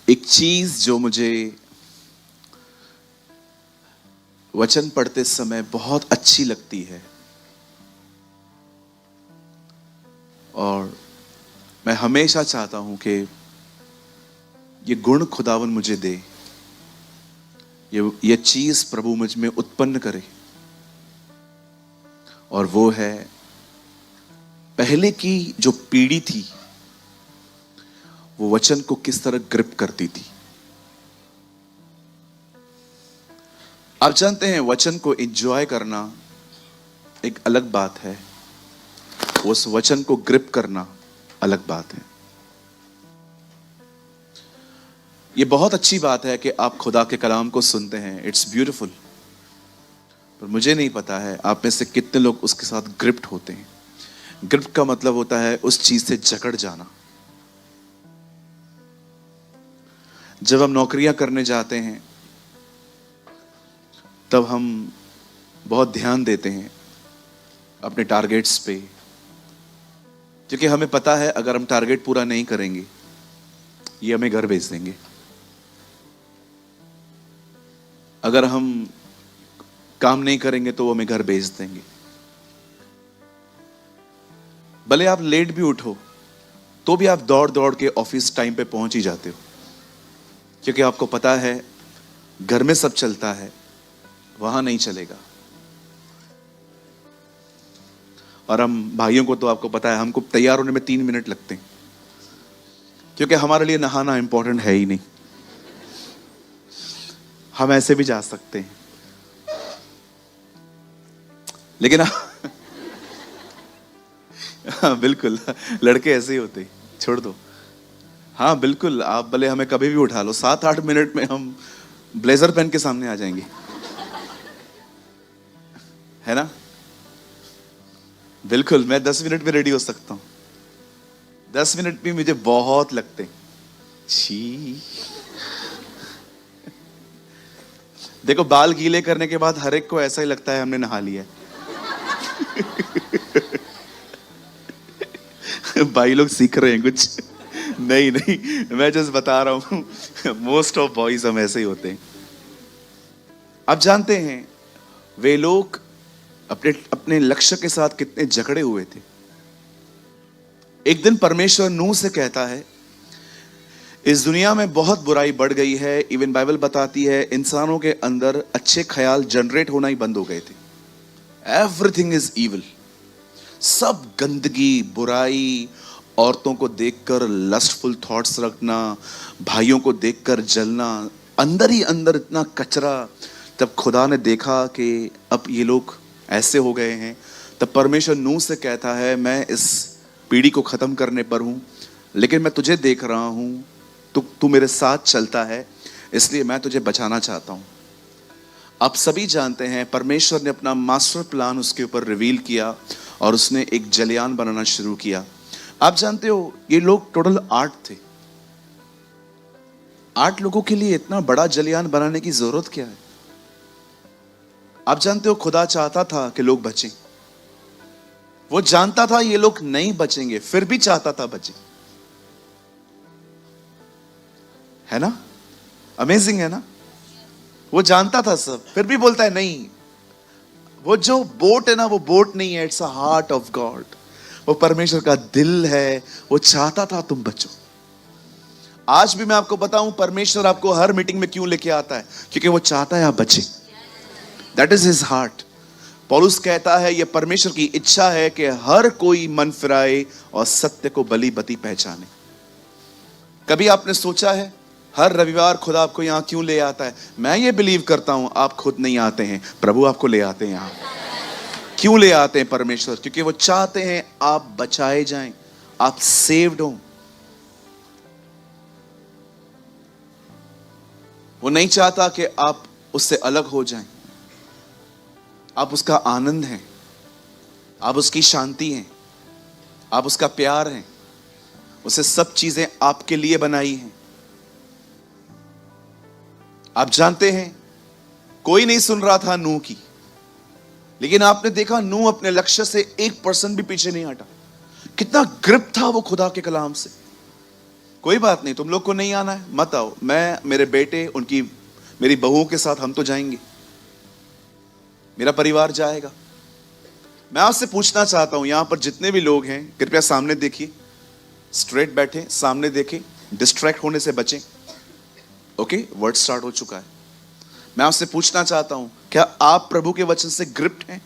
एक चीज जो मुझे वचन पढ़ते समय बहुत अच्छी लगती है और मैं हमेशा चाहता हूं कि ये गुण खुदावन मुझे दे, ये चीज प्रभु मुझ में उत्पन्न करे, और वो है पहले की जो पीढ़ी थी वो वचन को किस तरह ग्रिप करती थी। आप जानते हैं वचन को एंजॉय करना एक अलग बात है, उस वचन को ग्रिप करना अलग बात है। ये बहुत अच्छी बात है कि आप खुदा के कलाम को सुनते हैं, इट्स ब्यूटीफुल, पर मुझे नहीं पता है आप में से कितने लोग उसके साथ ग्रिप्ट होते हैं। ग्रिप्ट का मतलब होता है उस चीज से जकड़ जाना। जब हम नौकरियां करने जाते हैं तब हम बहुत ध्यान देते हैं अपने टारगेट्स पे, क्योंकि हमें पता है अगर हम टारगेट पूरा नहीं करेंगे ये हमें घर भेज देंगे। अगर हम काम नहीं करेंगे तो वो हमें घर भेज देंगे। भले आप लेट भी उठो तो भी आप दौड़ दौड़ के ऑफिस टाइम पे पहुंच ही जाते हो, क्योंकि आपको पता है घर में सब चलता है, वहां नहीं चलेगा। और हम भाइयों को तो आपको पता है हमको तैयार होने में 3 मिनट लगते हैं, क्योंकि हमारे लिए नहाना इंपॉर्टेंट है ही नहीं, हम ऐसे भी जा सकते हैं। लेकिन हाँ बिल्कुल, लड़के ऐसे ही होते हैं, छोड़ दो। हाँ बिल्कुल, आप भले हमें कभी भी उठा लो, 7-8 मिनट में हम ब्लेजर पहन के सामने आ जाएंगे, है ना। बिल्कुल, मैं 10 मिनट में रेडी हो सकता हूं। 10 मिनट भी मुझे बहुत लगते। छी, देखो बाल गीले करने के बाद हर एक को ऐसा ही लगता है हमने नहा लिया है। भाई लोग सीख रहे हैं कुछ। नहीं नहीं, मैं जस्ट बता रहा हूं, मोस्ट ऑफ बॉयज हम ऐसे ही होते हैं। आप जानते हैं वे लोग अपने अपने लक्ष्य के साथ कितने जकड़े हुए थे। एक दिन परमेश्वर नूह से कहता है इस दुनिया में बहुत बुराई बढ़ गई है। इवन बाइबल बताती है इंसानों के अंदर अच्छे ख्याल जनरेट होना ही बंद हो गए थे। एवरीथिंग इज इविल, सब गंदगी, बुराई, औरतों को देखकर लस्टफुल थॉट्स रखना, भाइयों को देखकर जलना, अंदर ही अंदर इतना कचरा। तब खुदा ने देखा कि अब ये लोग ऐसे हो गए हैं, तब परमेश्वर नूह से कहता है मैं इस पीढ़ी को खत्म करने पर हूं, लेकिन मैं तुझे देख रहा हूं, तू मेरे साथ चलता है, इसलिए मैं तुझे बचाना चाहता हूं। आप सभी जानते हैं परमेश्वर ने अपना मास्टर प्लान उसके ऊपर रिवील किया और उसने एक जलयान बनाना शुरू किया। आप जानते हो ये लोग टोटल 8 थे। 8 लोगों के लिए इतना बड़ा जलयान बनाने की जरूरत क्या है? आप जानते हो खुदा चाहता था कि लोग बचें। वो जानता था ये लोग नहीं बचेंगे, फिर भी चाहता था बचें, है ना। अमेजिंग है ना। वो जानता था सब, फिर भी बोलता है नहीं। वो जो बोट है ना, वो बोट नहीं है, it's a heart of God. वो परमेश्वर का दिल है, वो चाहता था तुम बचो। आज भी मैं आपको बताऊं परमेश्वर आपको हर मीटिंग में क्यों लेके आता है, क्योंकि वो चाहता है आप बचे। That is his heart. पौलुस कहता है यह परमेश्वर की इच्छा है कि हर कोई मन फिराए और सत्य को बली बती पहचाने। कभी आपने सोचा है हर रविवार खुदा आपको यहां क्यों ले आता है? मैं ये बिलीव करता हूं आप खुद नहीं आते हैं, प्रभु आपको ले आते हैं यहां। क्यों ले आते हैं परमेश्वर? क्योंकि वो चाहते हैं आप बचाए जाएं, आप सेव्ड हो। वो नहीं चाहता कि आप उससे अलग हो जाएं। आप उसका आनंद हैं, आप उसकी शांति हैं, आप उसका प्यार हैं। उसे सब चीजें आपके लिए बनाई हैं। आप जानते हैं कोई नहीं सुन रहा था नूह की, लेकिन आपने देखा नूह अपने लक्ष्य से 1% भी पीछे नहीं हटा। कितना ग्रिप था वो खुदा के कलाम से। कोई बात नहीं, तुम लोग को नहीं आना है मत आओ, मैं, मेरे बेटे, उनकी, मेरी बहुओं के साथ हम तो जाएंगे, मेरा परिवार जाएगा। मैं आपसे पूछना चाहता हूं, यहां पर जितने भी लोग हैं कृपया सामने देखिए, स्ट्रेट बैठे, सामने देखें, डिस्ट्रैक्ट होने से बचें। ओके, वर्ड स्टार्ट हो चुका है। मैं आपसे पूछना चाहता हूं, क्या आप प्रभु के वचन से ग्रिप्ड हैं?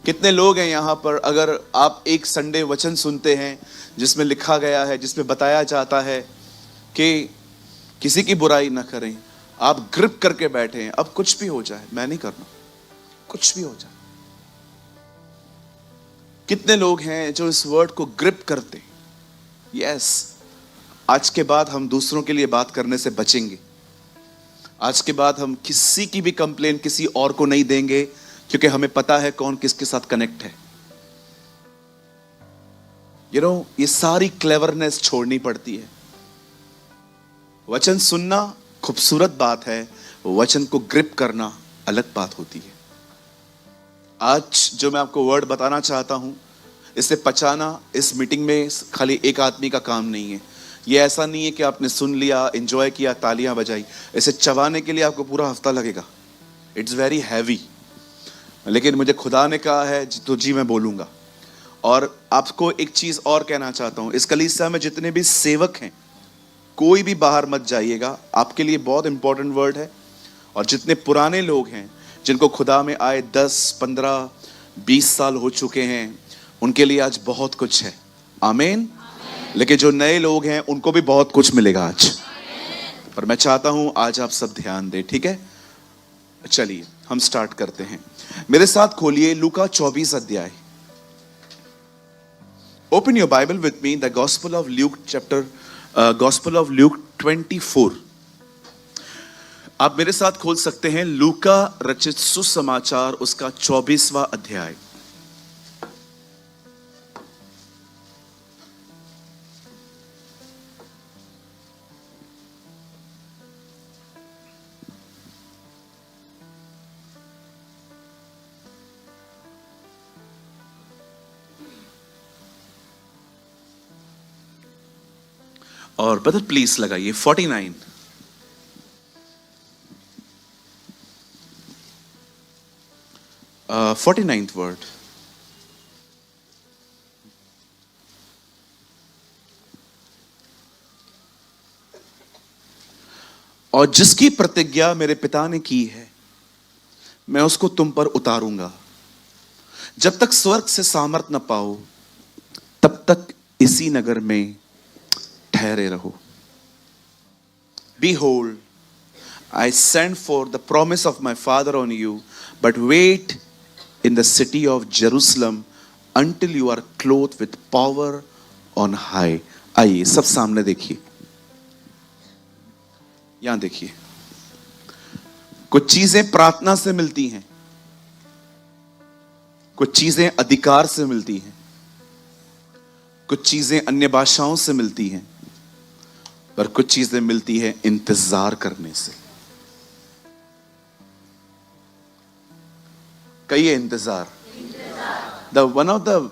कितने लोग हैं यहां पर, अगर आप एक संडे वचन सुनते हैं जिसमें लिखा गया है, जिसमें बताया जाता है कि किसी की बुराई ना करें, आप ग्रिप करके बैठे हैं, अब कुछ भी हो जाए मैं नहीं करना, कुछ भी हो जाए। कितने लोग हैं जो इस वर्ड को ग्रिप करते? यस, आज के बाद हम दूसरों के लिए बात करने से बचेंगे। आज के बाद हम किसी की भी कंप्लेन किसी और को नहीं देंगे, क्योंकि हमें पता है कौन किसके साथ कनेक्ट है। ये सारी क्लेवरनेस छोड़नी पड़ती है। वचन सुनना खूबसूरत बात है, वचन को ग्रिप करना अलग बात होती है। आज जो मैं आपको वर्ड बताना चाहता हूं, इसे पचाना इस मीटिंग में खाली एक आदमी का काम नहीं है। ये ऐसा नहीं है कि आपने सुन लिया, एंजॉय किया, तालियां बजाई। इसे चबाने के लिए आपको पूरा हफ्ता लगेगा। इट्स वेरी हैवी, लेकिन मुझे खुदा ने कहा है तो जी मैं बोलूंगा। और आपको एक चीज और कहना चाहता हूं, इस कलीसिया में जितने भी सेवक हैं, कोई भी बाहर मत जाइएगा, आपके लिए बहुत इंपॉर्टेंट वर्ड है। और जितने पुराने लोग हैं जिनको खुदा में आए 10, 15, 20 साल हो चुके हैं, उनके लिए आज बहुत कुछ है। आमीन। लेकिन जो नए लोग हैं उनको भी बहुत कुछ मिलेगा आज। पर मैं चाहता हूं आज आप सब ध्यान दें, ठीक है? चलिए हम स्टार्ट करते हैं। मेरे साथ खोलिए लूका 24 अध्याय। Open your Bible with me, the gospel of Luke gospel of Luke 24। आप मेरे साथ खोल सकते हैं लूका रचित सुसमाचार, उसका 24वां अध्याय। और ब्रदर प्लीज लगाइए 49। uh, 49th word. और जिसकी प्रतिज्ञा मेरे पिता ने की है, मैं उसको तुम पर उतारूंगा। जब तक स्वर्ग से सामर्थ न पाओ, तब तक इसी नगर में ठहरे रहो। Behold, I send forth the promise of my Father on you, but wait in the city of Jerusalem until you are clothed with power on high. आइए सब सामने देखिए, यहां देखिए। कुछ चीजें प्रार्थना से मिलती हैं, कुछ चीजें अधिकार से मिलती हैं, कुछ चीजें अन्य भाषाओं से मिलती हैं, पर कुछ चीजें मिलती है इंतजार करने से। कहिए इंतजार। The one of the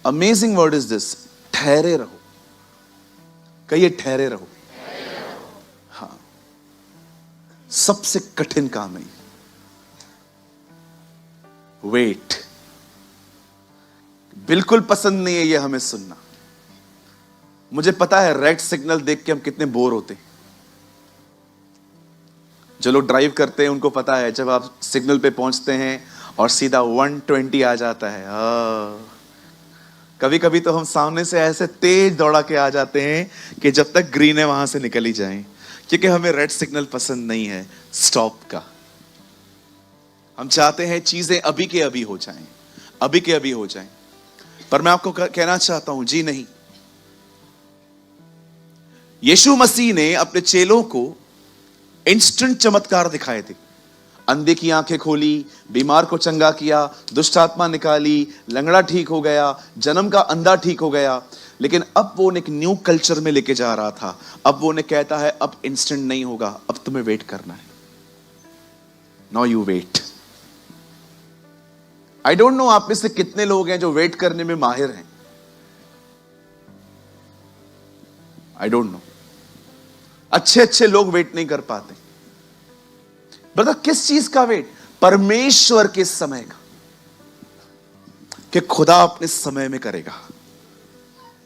amazing word is this, ठहरे रहो। कहिए ठहरे रहो। हाँ, सबसे कठिन काम है वेट। बिल्कुल पसंद नहीं है ये हमें सुनना। मुझे पता है रेड सिग्नल देख के हम कितने बोर होते हैं। जो लोग ड्राइव करते हैं उनको पता है, जब आप सिग्नल पे पहुंचते हैं और सीधा 120 आ जाता है। कभी कभी तो हम सामने से ऐसे तेज दौड़ा के आ जाते हैं कि जब तक ग्रीन है वहां से निकल ही जाएं, क्योंकि हमें रेड सिग्नल पसंद नहीं है स्टॉप का। हम चाहते हैं चीजें अभी के अभी हो जाएं, अभी के अभी हो जाएं। पर मैं आपको कहना चाहता हूं, जी नहीं। यीशु मसीह ने अपने चेलों को इंस्टेंट चमत्कार दिखाए थे। अंधे की आंखें खोली, बीमार को चंगा किया, दुष्ट आत्मा निकाली, लंगड़ा ठीक हो गया, जन्म का अंधा ठीक हो गया। लेकिन अब वो एक न्यू कल्चर में लेके जा रहा था। अब वो उन्हें कहता है अब इंस्टेंट नहीं होगा, अब तुम्हें वेट करना है। Now you wait. I don't know आप में से कितने लोग हैं जो वेट करने में माहिर हैं। आई डोंट नो। अच्छे अच्छे लोग वेट नहीं कर पाते। ब्रदर, किस चीज का वेट? परमेश्वर के समय का, कि खुदा अपने समय में करेगा।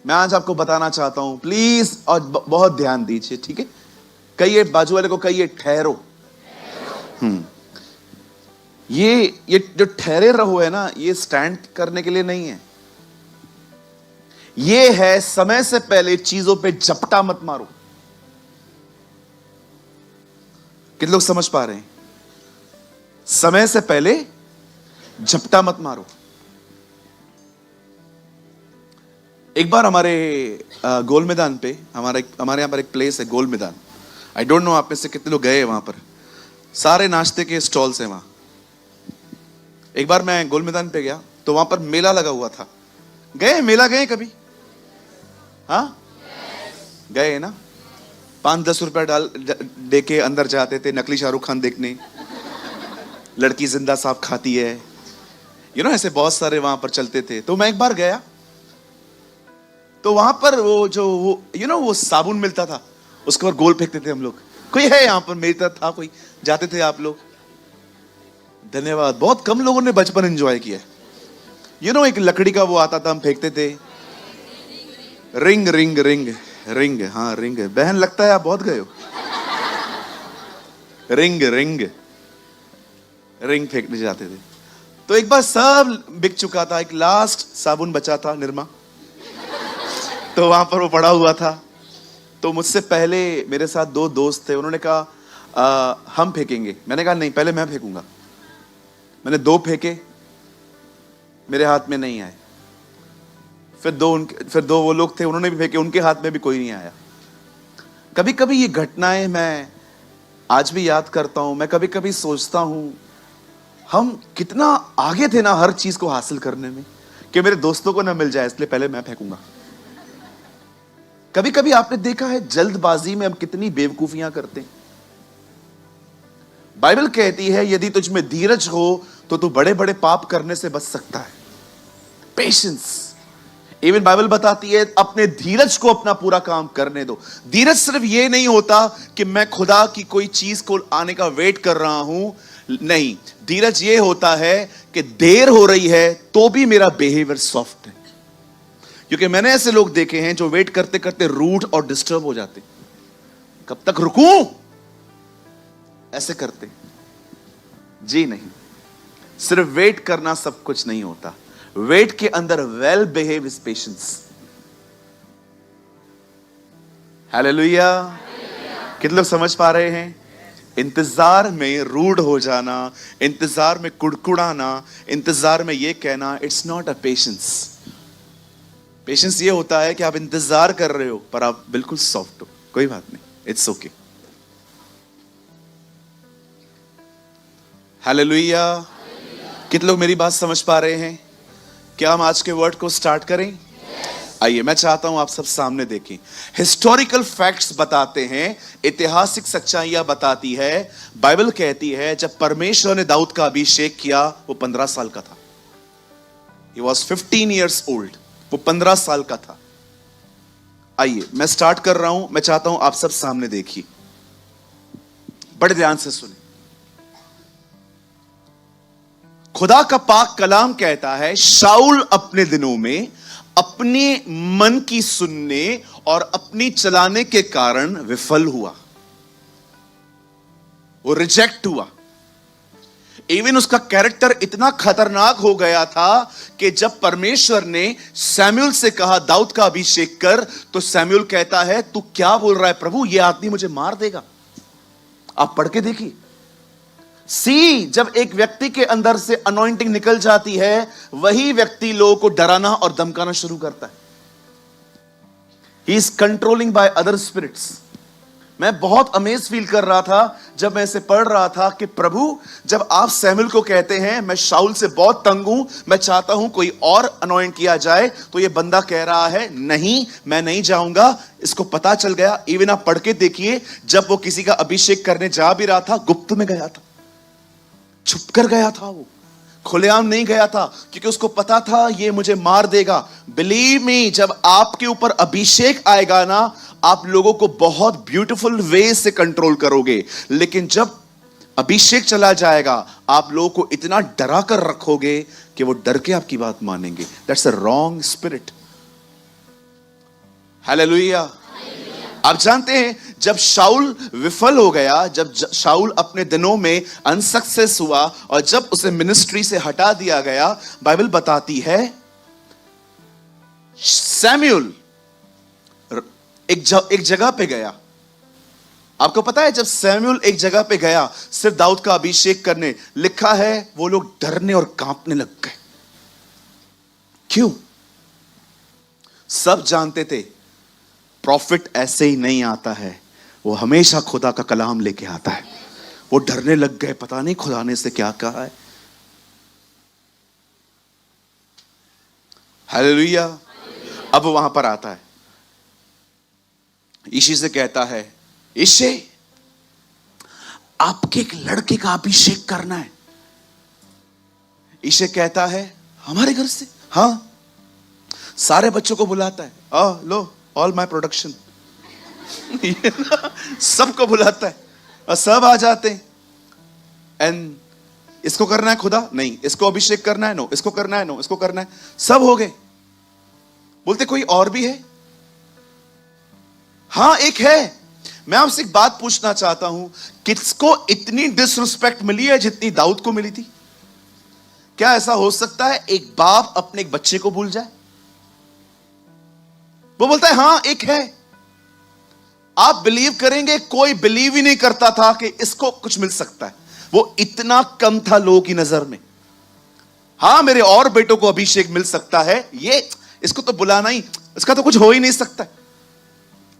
मैं आज आपको बताना चाहता हूं, प्लीज और बहुत ध्यान दीजिए, ठीक है? कहिए बाजू वाले को, कहिए ठहरो। ये जो ठहरे रहो है ना, ये स्टैंड करने के लिए नहीं है। ये है समय से पहले चीजों पे झपटा मत मारो। कितने लोग समझ पा रहे हैं? समय से पहले झपटा मत मारो। एक बार हमारे गोल मैदान पे, हमारे यहां पर एक प्लेस है गोल मैदान। आई डोंट नो आप में से कितने लोग गए हैं वहां पर। सारे नाश्ते के स्टॉल्स हैं वहां। एक बार मैं गोल मैदान पे गया तो वहां पर मेला लगा हुआ था। गए मेला? गए कभी? हाँ, गए ना? 5-10 रुपया डाल दे के अंदर जाते थे नकली शाहरुख खान देखने, लड़की जिंदा सांप खाती है, ऐसे बहुत सारे वहां पर चलते थे। तो मैं एक बार गया तो वहां पर वो साबुन मिलता था, उसके ऊपर गोल फेंकते थे हम लोग। कोई है यहां पर? मेरी तरह था कोई? जाते थे आप लोग? धन्यवाद। बहुत कम लोगों ने बचपन एंजॉय किया। एक लकड़ी का वो आता था, हम फेंकते थे। रिंग रिंग रिंग रिंग, हाँ रिंग। बहन लगता है आप बहुत गए हो। रिंग रिंग रिंग फेंकने जाते थे। तो एक बार सब बिक चुका था, एक लास्ट साबुन बचा था, निरमा। तो वहां पर वो पड़ा हुआ था। तो मुझसे पहले मेरे साथ 2 दोस्त थे, उन्होंने कहा हम फेंकेंगे। मैंने कहा नहीं, पहले मैं फेंकूंगा। मैंने 2 फेंके, मेरे हाथ में नहीं आए। फिर दो वो लोग थे, उन्होंने भी फेंके, उनके हाथ में भी कोई नहीं आया। कभी कभी ये घटनाएं मैं आज भी याद करता हूं। मैं कभी कभी सोचता हूं हम कितना आगे थे ना हर चीज को हासिल करने में, कि मेरे दोस्तों को ना मिल जाए इसलिए पहले मैं फेंकूंगा। कभी कभी आपने देखा है जल्दबाजी में हम कितनी बेवकूफियां करते हैं। बाइबल कहती है यदि तुझ में धीरज हो तो तू बड़े बड़े पाप करने से बच सकता है। पेशेंस। इवन बाइबल बताती है अपने धीरज को अपना पूरा काम करने दो। धीरज सिर्फ ये नहीं होता कि मैं खुदा की कोई चीज को आने का वेट कर रहा हूं, नहीं। धीरज ये होता है कि देर हो रही है तो भी मेरा बिहेवियर सॉफ्ट है। क्योंकि मैंने ऐसे लोग देखे हैं जो वेट करते करते रूड और डिस्टर्ब हो जाते। कब तक रुकूं, ऐसे करते। जी नहीं, सिर्फ वेट करना सब कुछ नहीं होता। वेट के अंदर well behave is patience. Hallelujah. कितने लोग समझ पा रहे हैं? इंतजार में रूड हो जाना, इंतजार में कुड़कुड़ाना, इंतजार में यह कहना, it's not a patience. Patience ये होता है कि आप इंतजार कर रहे हो पर आप बिल्कुल सॉफ्ट हो, कोई बात नहीं, इट्स ओके। हालेलुया। कितने लोग मेरी बात समझ पा रहे हैं? क्या हम आज के वर्ड को स्टार्ट करें? आइए, मैं चाहता हूं आप सब सामने देखें। हिस्टोरिकल फैक्ट्स बताते हैं, ऐतिहासिक सच्चाइयां बताती है। बाइबल कहती है जब परमेश्वर ने दाऊद का अभिषेक किया वो 15 साल का था। He was 15 years old। वो 15 साल का था। आइए मैं स्टार्ट कर रहा हूं। मैं चाहता हूं आप सब सामने देखिए, बड़े ध्यान से सुने। खुदा का पाक कलाम कहता है शाऊल अपने दिनों में अपने मन की सुनने और अपनी चलाने के कारण विफल हुआ, वो रिजेक्ट हुआ। इवन उसका कैरेक्टर इतना खतरनाक हो गया था कि जब परमेश्वर ने सैमुअल से कहा दाऊद का अभिषेक कर, तो सैमुअल कहता है तू क्या बोल रहा है प्रभु, यह आदमी मुझे मार देगा। आप पढ़ के देखिए। जब एक व्यक्ति के अंदर से अनॉइंटिंग निकल जाती है, वही व्यक्ति लोगों को डराना और धमकाना शुरू करता है। He is controlling by other spirits. मैं बहुत अमेज फील कर रहा था जब मैं इसे पढ़ रहा था कि प्रभु जब आप सैमुअल को कहते हैं मैं शाऊल से बहुत तंग हूं, मैं चाहता हूं कोई और अनॉइंट किया जाए, तो ये बंदा कह रहा है नहीं मैं नहीं जाऊंगा। इसको पता चल गया। इवन आप पढ़ के देखिए, जब वो किसी का अभिषेक करने जा भी रहा था, गुप्त में गया था, छुप कर गया था, वो खुलेआम नहीं गया था क्योंकि उसको पता था ये मुझे मार देगा। बिलीव मी, जब आपके ऊपर अभिषेक आएगा ना, आप लोगों को बहुत ब्यूटीफुल वे से कंट्रोल करोगे। लेकिन जब अभिषेक चला जाएगा, आप लोगों को इतना डरा कर रखोगे कि वो डर के आपकी बात मानेंगे। That's a wrong spirit. Hallelujah. आप जानते हैं, जब शाऊल विफल हो गया, जब शाऊल अपने दिनों में अनसक्सेस हुआ और जब उसे मिनिस्ट्री से हटा दिया गया, बाइबल बताती है सैमुअल एक जगह पे गया। आपको पता है, जब सैमुअल एक जगह पे गया सिर्फ दाऊद का अभिषेक करने, लिखा है वो लोग डरने और कांपने लग गए। क्यों? सब जानते थे प्रॉफिट ऐसे ही नहीं आता है, वो हमेशा खुदा का कलाम लेके आता है। वो डरने लग गए, पता नहीं खुदा ने से क्या कहा है। हालेलुया। अब वहां पर आता है, यीशु से कहता है, यीशु आपके एक लड़के का अभिषेक करना है। यीशु कहता है, हमारे घर से? हाँ। सारे बच्चों को बुलाता है, लो ऑल माई प्रोडक्शन सबको बुलाता है और सब आ जाते हैं। एंड इसको करना है खुदा? नहीं। इसको अभिषेक करना है? नो। इसको करना है? नो। इसको करना है? सब हो गए। बोलते कोई और भी है? हाँ, एक है। मैं आपसे एक बात पूछना चाहता हूं, किसको इतनी डिसरिस्पेक्ट मिली है जितनी दाऊद को मिली थी? क्या ऐसा हो सकता है एक बाप अपने एक बच्चे को भूल जाए? वो बोलता है हां एक है। आप बिलीव करेंगे, कोई बिलीव ही नहीं करता था कि इसको कुछ मिल सकता है। वो इतना कम था लोगों की नजर में। हां, मेरे और बेटों को अभिषेक मिल सकता है, ये इसको तो बुलाना ही, इसका तो कुछ हो ही नहीं सकता।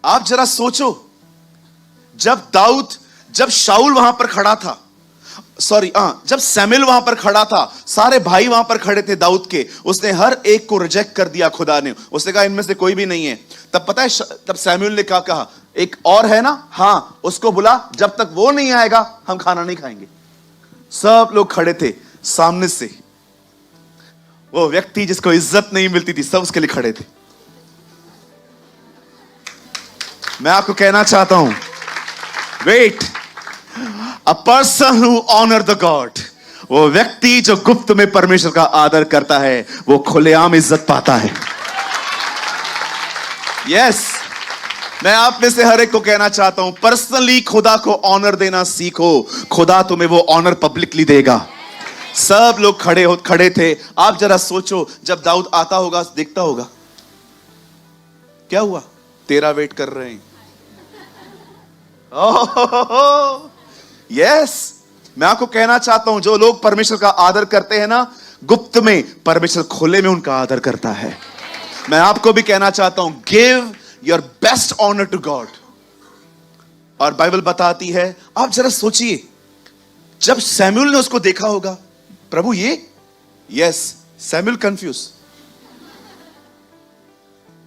आप जरा सोचो, जब शाऊल वहां पर खड़ा था, जब सैमुअल वहां पर खड़ा था, सारे भाई वहां पर खड़े थे दाऊद के, उसने हर एक को रिजेक्ट कर दिया खुदा ने। उसने कहा इनमें से कोई भी नहीं है। तब पता है तब सैमुअल ने क्या कहा? एक और है ना? हाँ, उसको बुला, जब तक वो नहीं आएगा हम खाना नहीं खाएंगे। सब लोग खड़े थे सामने से। वो व्यक्ति जिसको इज्जत नहीं मिलती थी, सब उसके लिए खड़े थे। मैं आपको कहना चाहता हूं, wait, a person who honour the God, वो व्यक्ति जो गुप्त में परमेश्वर का आदर करता है, वो खुलेआम इज्जत पाता है। यस, मैं आप में से हर एक को कहना चाहता हूं, पर्सनली खुदा को ऑनर देना सीखो। खुदा तुम्हें वो ऑनर पब्लिकली देगा। सब लोग खड़े थे। आप जरा सोचो, जब दाऊद आता होगा, देखता होगा क्या हुआ, तेरा वेट कर रहे हैं। यस, मैं आपको कहना चाहता हूं, जो लोग परमेश्वर का आदर करते हैं ना, गुप्त में, परमेश्वर खुले में उनका आदर करता है। मैं आपको भी कहना चाहता हूं, give your best honour to God. और बाइबल बताती है, आप जरा सोचिए, जब सैमुअल ने उसको देखा होगा, प्रभु ये, यस, सैमुअल कंफ्यूज।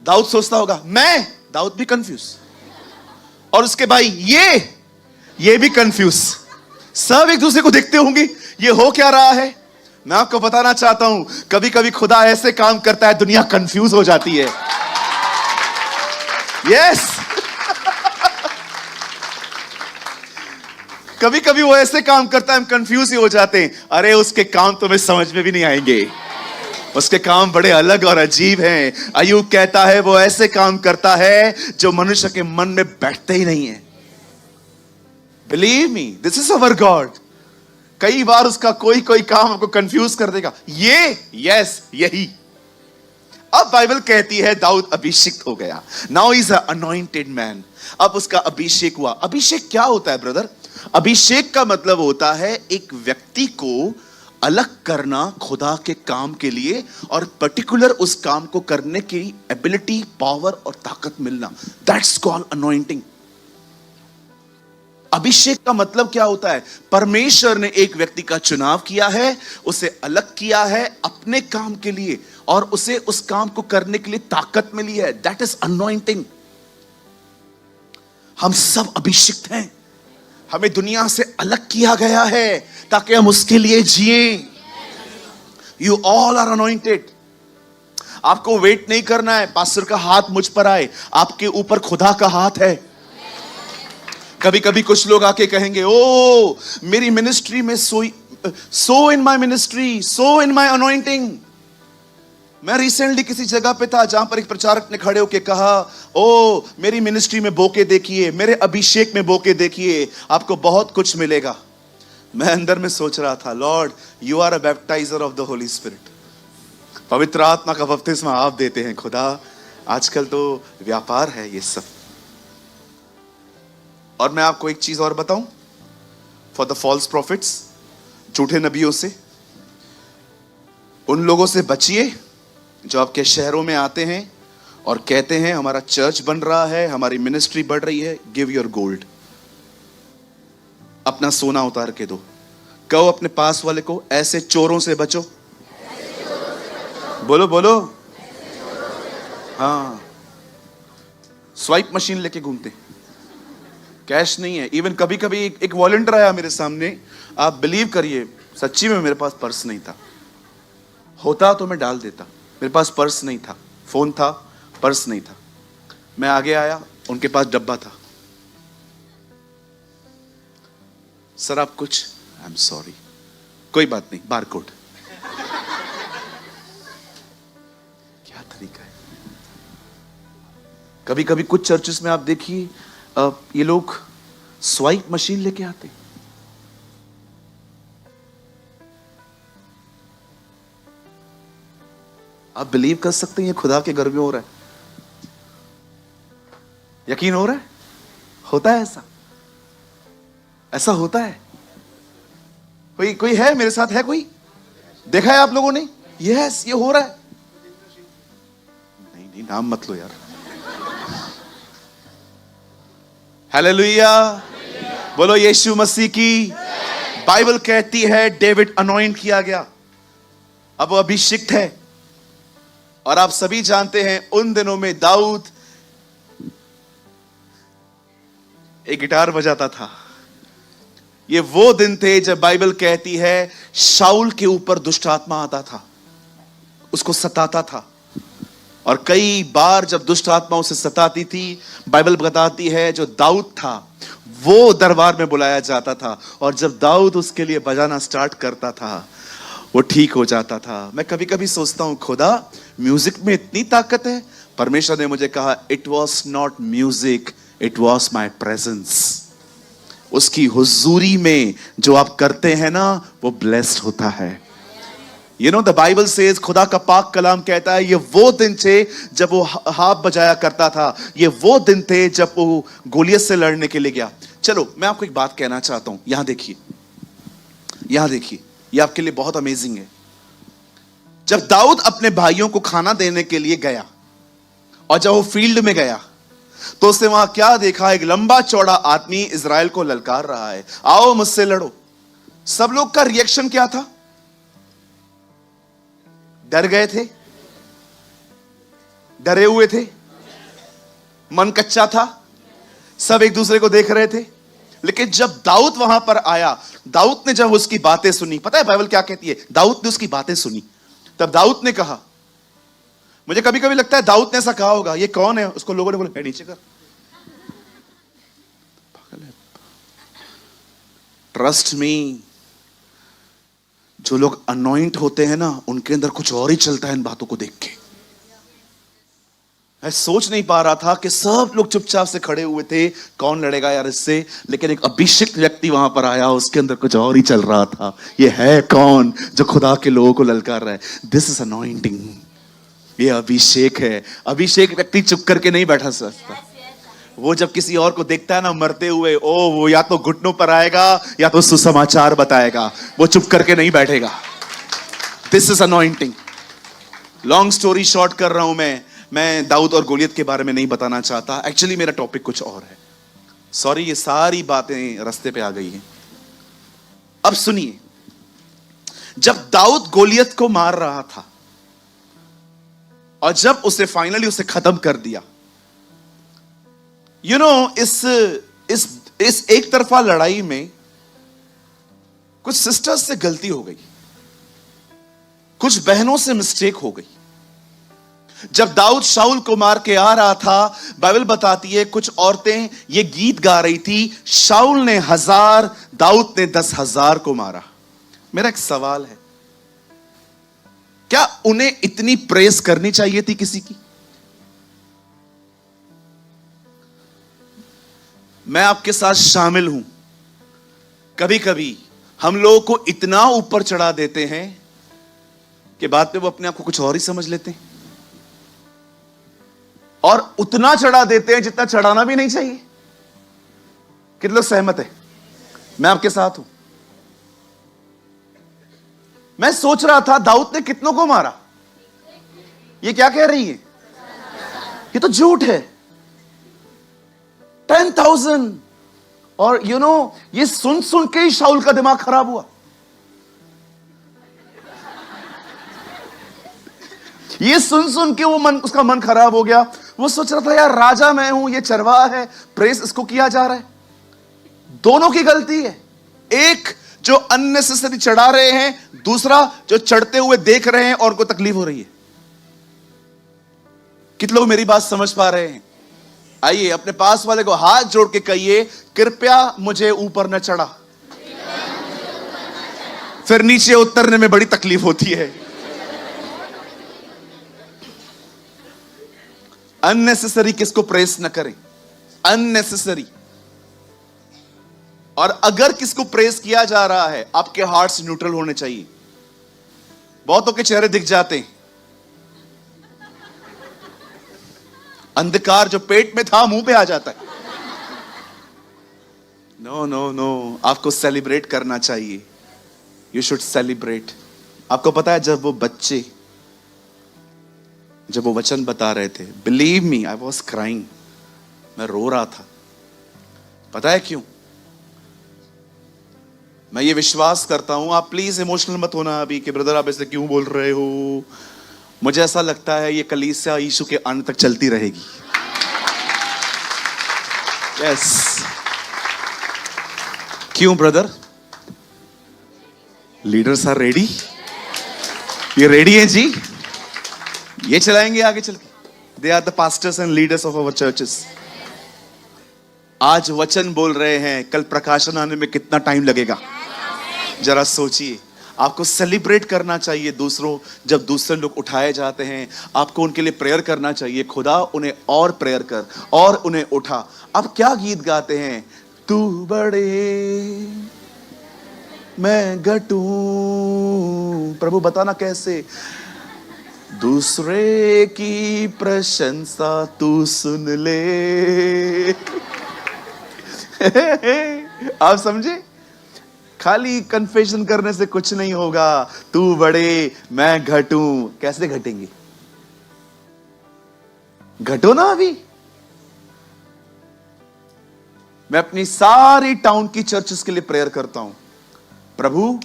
दाऊद सोचता होगा मैं, दाऊद भी कंफ्यूज, और उसके भाई ये भी कंफ्यूज। सब एक दूसरे को देखते होंगे, ये हो क्या रहा है। मैं आपको बताना चाहता हूं, कभी कभी खुदा ऐसे काम करता है, दुनिया कंफ्यूज हो जाती है। यस कभी कभी वो ऐसे काम करता है, हम कंफ्यूज ही हो जाते हैं। अरे उसके काम तो हमें समझ में भी नहीं आएंगे, उसके काम बड़े अलग और अजीब हैं। अय्यूब कहता है वो ऐसे काम करता है जो मनुष्य के मन में बैठते ही नहीं है। Believe me, this is our God. कई बार उसका कोई काम आपको कंफ्यूज कर देगा। यस, यही। अब बाइबल कहती है दाऊद अभिषिक्त हो गया। Now is a anointed man. अब उसका अभिषेक हुआ। अभिषेक क्या होता है ब्रदर? अभिषेक का मतलब होता है एक व्यक्ति को अलग करना खुदा के काम के लिए, और पर्टिकुलर उस काम को करने की एबिलिटी, पावर और ताकत मिलना। That's called anointing. अभिषेक का मतलब क्या होता है? परमेश्वर ने एक व्यक्ति का चुनाव किया है, उसे अलग किया है अपने काम के लिए, और उसे उस काम को करने के लिए ताकत मिली है। That is anointing. हम सब अभिषिक्त हैं। हमें दुनिया से अलग किया गया है ताकि हम उसके लिए जिएं। You all are anointed. आपको वेट नहीं करना है पास्टर का हाथ मुझ पर आए, आपके ऊपर खुदा का हाथ है। कभी कभी कुछ लोग आके कहेंगे, ओ मेरी मिनिस्ट्री में सो इन माई मिनिस्ट्री, सो इन माई अनॉइंटिंग। मैं रिसेंटली किसी जगह पे था जहां पर एक प्रचारक ने खड़े होकर कहा, ओ मेरी मिनिस्ट्री में बोके देखिए, मेरे अभिषेक में बोके देखिए, आपको बहुत कुछ मिलेगा। मैं अंदर में सोच रहा था, Lord you are a baptiser of the Holy Spirit. पवित्र आत्मा का बपतिस्मा आप देते हैं खुदा। आजकल तो व्यापार है ये सब। और मैं आपको एक चीज और बताऊं, फॉर द फॉल्स प्रॉफिट्स, झूठे नबियों से, उन लोगों से बचिए जो आपके शहरों में आते हैं और कहते हैं हमारा चर्च बन रहा है, हमारी मिनिस्ट्री बढ़ रही है। गिव योर गोल्ड, अपना सोना उतार के दो। कहो अपने पास वाले को, ऐसे चोरों से बचो। बोलो बोलो। हाँ, स्वाइप मशीन लेके घूमते, कैश नहीं है। इवन कभी कभी एक वॉलंटियर आया मेरे सामने, आप बिलीव करिए सच्ची में मेरे पास पर्स नहीं था, होता तो मैं डाल देता। मेरे पास पर्स नहीं था, फोन था, पर्स नहीं था। मैं आगे आया, उनके पास डब्बा था। सर आप कुछ, आई एम सॉरी, कोई बात नहीं, बारकोड। क्या तरीका है। कभी कभी कुछ चर्चेस में आप देखिए, ये लोग स्वाइप मशीन लेके आते। आप बिलीव कर सकते हैं ये खुदा के घर में हो रहा है? यकीन हो रहा है? होता है ऐसा, ऐसा होता है। कोई है मेरे साथ? है कोई? देखा है आप लोगों ने? यस, ये हो रहा है। नहीं नाम मत लो यार। हालेलुया, बोलो यीशु मसीह की। बाइबल कहती है डेविड अनॉइंट किया गया, अब वो अभिषिक्त है। और आप सभी जानते हैं उन दिनों में दाऊद एक गिटार बजाता था। ये वो दिन थे जब बाइबल कहती है शाऊल के ऊपर दुष्ट आत्मा आता था, उसको सताता था। और कई बार जब दुष्ट आत्मा उसे सताती थी, बाइबल बताती है जो दाऊद था वो दरबार में बुलाया जाता था, और जब दाऊद उसके लिए बजाना स्टार्ट करता था वो ठीक हो जाता था। मैं कभी कभी सोचता हूं, खुदा म्यूजिक में इतनी ताकत है। परमेश्वर ने मुझे कहा, it was not music, it was my presence. उसकी हुजूरी में जो आप करते हैं ना, वो ब्लेस्ड होता है। You know the Bible says, खुदा का पाक कलाम कहता है, ये वो दिन थे जब वो हाथ बजाया करता था। ये वो दिन थे जब वो गोलियत से लड़ने के लिए गया। चलो मैं आपको एक बात कहना चाहता हूं, यहां देखिए, यहां देखिए, ये आपके लिए बहुत अमेजिंग है। जब दाऊद अपने भाइयों को खाना देने के लिए गया और जब वो फील्ड में गया तो उसने वहां क्या देखा? एक लंबा चौड़ा आदमी इजराइल को ललकार रहा है, आओ मुझसे लड़ो। सब लोग का रिएक्शन क्या था? डर गए थे, डरे हुए थे, मन कच्चा था, सब एक दूसरे को देख रहे थे। लेकिन जब दाऊद वहां पर आया, दाऊद ने जब उसकी बातें सुनी, पता है बाइबल क्या कहती है? दाऊद ने उसकी बातें सुनी, तब दाऊद ने कहा, मुझे कभी कभी लगता है दाऊद ने ऐसा कहा होगा, ये कौन है? उसको लोगों ने बोला, नीचे कर। ट्रस्ट मी, जो लोग अनॉइंट होते हैं ना, उनके अंदर कुछ और ही चलता है इन बातों को देख के। मैं सोच नहीं पा रहा था कि सब लोग चुपचाप से खड़े हुए थे, कौन लड़ेगा यार इससे। लेकिन एक अभिषिक्त व्यक्ति वहां पर आया, उसके अंदर कुछ और ही चल रहा था। ये है कौन जो खुदा के लोगों को ललकार रहा है? दिस इज अनॉइंटिंग, ये अभिषेक है। अभिषेक व्यक्ति चुप करके नहीं बैठा सकता। वो जब किसी और को देखता है ना मरते हुए, ओ वो या तो घुटनों पर आएगा या तो सुसमाचार बताएगा, वो चुप करके नहीं बैठेगा। This is anointing. Long story short कर रहा हूं मैं दाऊद और गोलियत के बारे में नहीं बताना चाहता। एक्चुअली मेरा टॉपिक कुछ और है। सॉरी, ये सारी बातें रास्ते पे आ गई हैं। अब सुनिए, जब दाऊद गोलियत को मार रहा था और जब उसे फाइनली उसे खत्म कर दिया, यू नो इस एक तरफा लड़ाई में कुछ सिस्टर्स से गलती हो गई। कुछ बहनों से मिस्टेक हो गई। जब दाऊद शाऊल को मार के आ रहा था, बाइबल बताती है कुछ औरतें ये गीत गा रही थी, शाऊल ने 1000, दाऊद ने 10,000 को मारा। मेरा एक सवाल है, क्या उन्हें इतनी प्रेस करनी चाहिए थी किसी की? मैं आपके साथ शामिल हूं। कभी कभी हम लोगों को इतना ऊपर चढ़ा देते हैं कि बाद में वो अपने आप को कुछ और ही समझ लेते हैं, और उतना चढ़ा देते हैं जितना चढ़ाना भी नहीं चाहिए। कितने लोग सहमत है? मैं आपके साथ हूं। मैं सोच रहा था दाऊद ने कितनों को मारा। ये क्या कह रही है? ये तो झूठ है। 10,000। और ये सुन सुन के ही शाऊल का दिमाग खराब हुआ। ये सुन सुन के उसका मन खराब हो गया। वो सोच रहा था यार राजा मैं हूं, ये चरवाहा है, प्रेस इसको किया जा रहा है। दोनों की गलती है। एक जो अननेसेसरी चढ़ा रहे हैं, दूसरा जो चढ़ते हुए देख रहे हैं और उनको तकलीफ हो रही है। कितने लोग मेरी बात समझ पा रहे हैं? आइए अपने पास वाले को हाथ जोड़ के कहिए, कृपया मुझे ऊपर न चढ़ा। फिर नीचे उतरने में बड़ी तकलीफ होती है। अननेसेसरी किसको प्रेस न करें, अननेसेसरी। और अगर किसको प्रेस किया जा रहा है, आपके हार्ट्स न्यूट्रल होने चाहिए। बहुतों के चेहरे दिख जाते हैं, अंधकार जो पेट में था मुंह पे आ जाता है। नो नो नो, आपको सेलिब्रेट करना चाहिए। You should celebrate. आपको पता है जब वो वचन बता रहे थे, believe me I was crying, मैं रो रहा था। पता है क्यों? मैं ये विश्वास करता हूं, आप प्लीज इमोशनल मत होना अभी कि ब्रदर आप ऐसे क्यों बोल रहे हो। मुझे ऐसा लगता है ये कलीसिया यीशु के अंत तक चलती रहेगी। यस। क्यों ब्रदर? Leaders are ready. ये रेडी है जी, ये चलाएंगे आगे चल के। They are the pastors and leaders of our churches. आज वचन बोल रहे हैं, कल प्रकाशन आने में कितना टाइम लगेगा जरा सोचिए। आपको सेलिब्रेट करना चाहिए दूसरों, जब दूसरे लोग उठाए जाते हैं आपको उनके लिए प्रेयर करना चाहिए। खुदा उन्हें और प्रेयर कर और उन्हें उठा। आप क्या गीत गाते हैं? तू बड़े मैं घटूं। प्रभु बताना कैसे? दूसरे की प्रशंसा तू सुन ले। आप समझे? खाली कन्फेशन करने से कुछ नहीं होगा। तू बड़े मैं घटूं। कैसे घटेंगे? घटो ना अभी। मैं अपनी सारी टाउन की चर्चेस के लिए प्रेयर करता हूं, प्रभु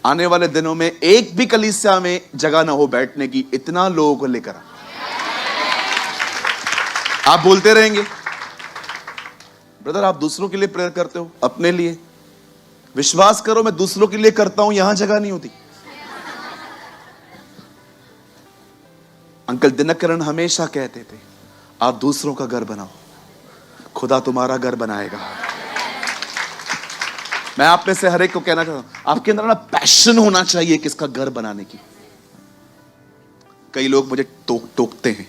आने वाले दिनों में एक भी कलीसिया में जगह ना हो बैठने की, इतना लोगों को लेकर। आप बोलते रहेंगे ब्रदर आप दूसरों के लिए प्रेयर करते हो, अपने लिए। विश्वास करो मैं दूसरों के लिए करता हूं, यहां जगह नहीं होती। अंकल दिनकरण हमेशा कहते थे आप दूसरों का घर बनाओ, खुदा तुम्हारा घर बनाएगा। मैं आप में से हर एक को कहना चाहता हूं, आपके अंदर ना पैशन होना चाहिए किसका घर बनाने की। कई लोग मुझे टोकते हैं,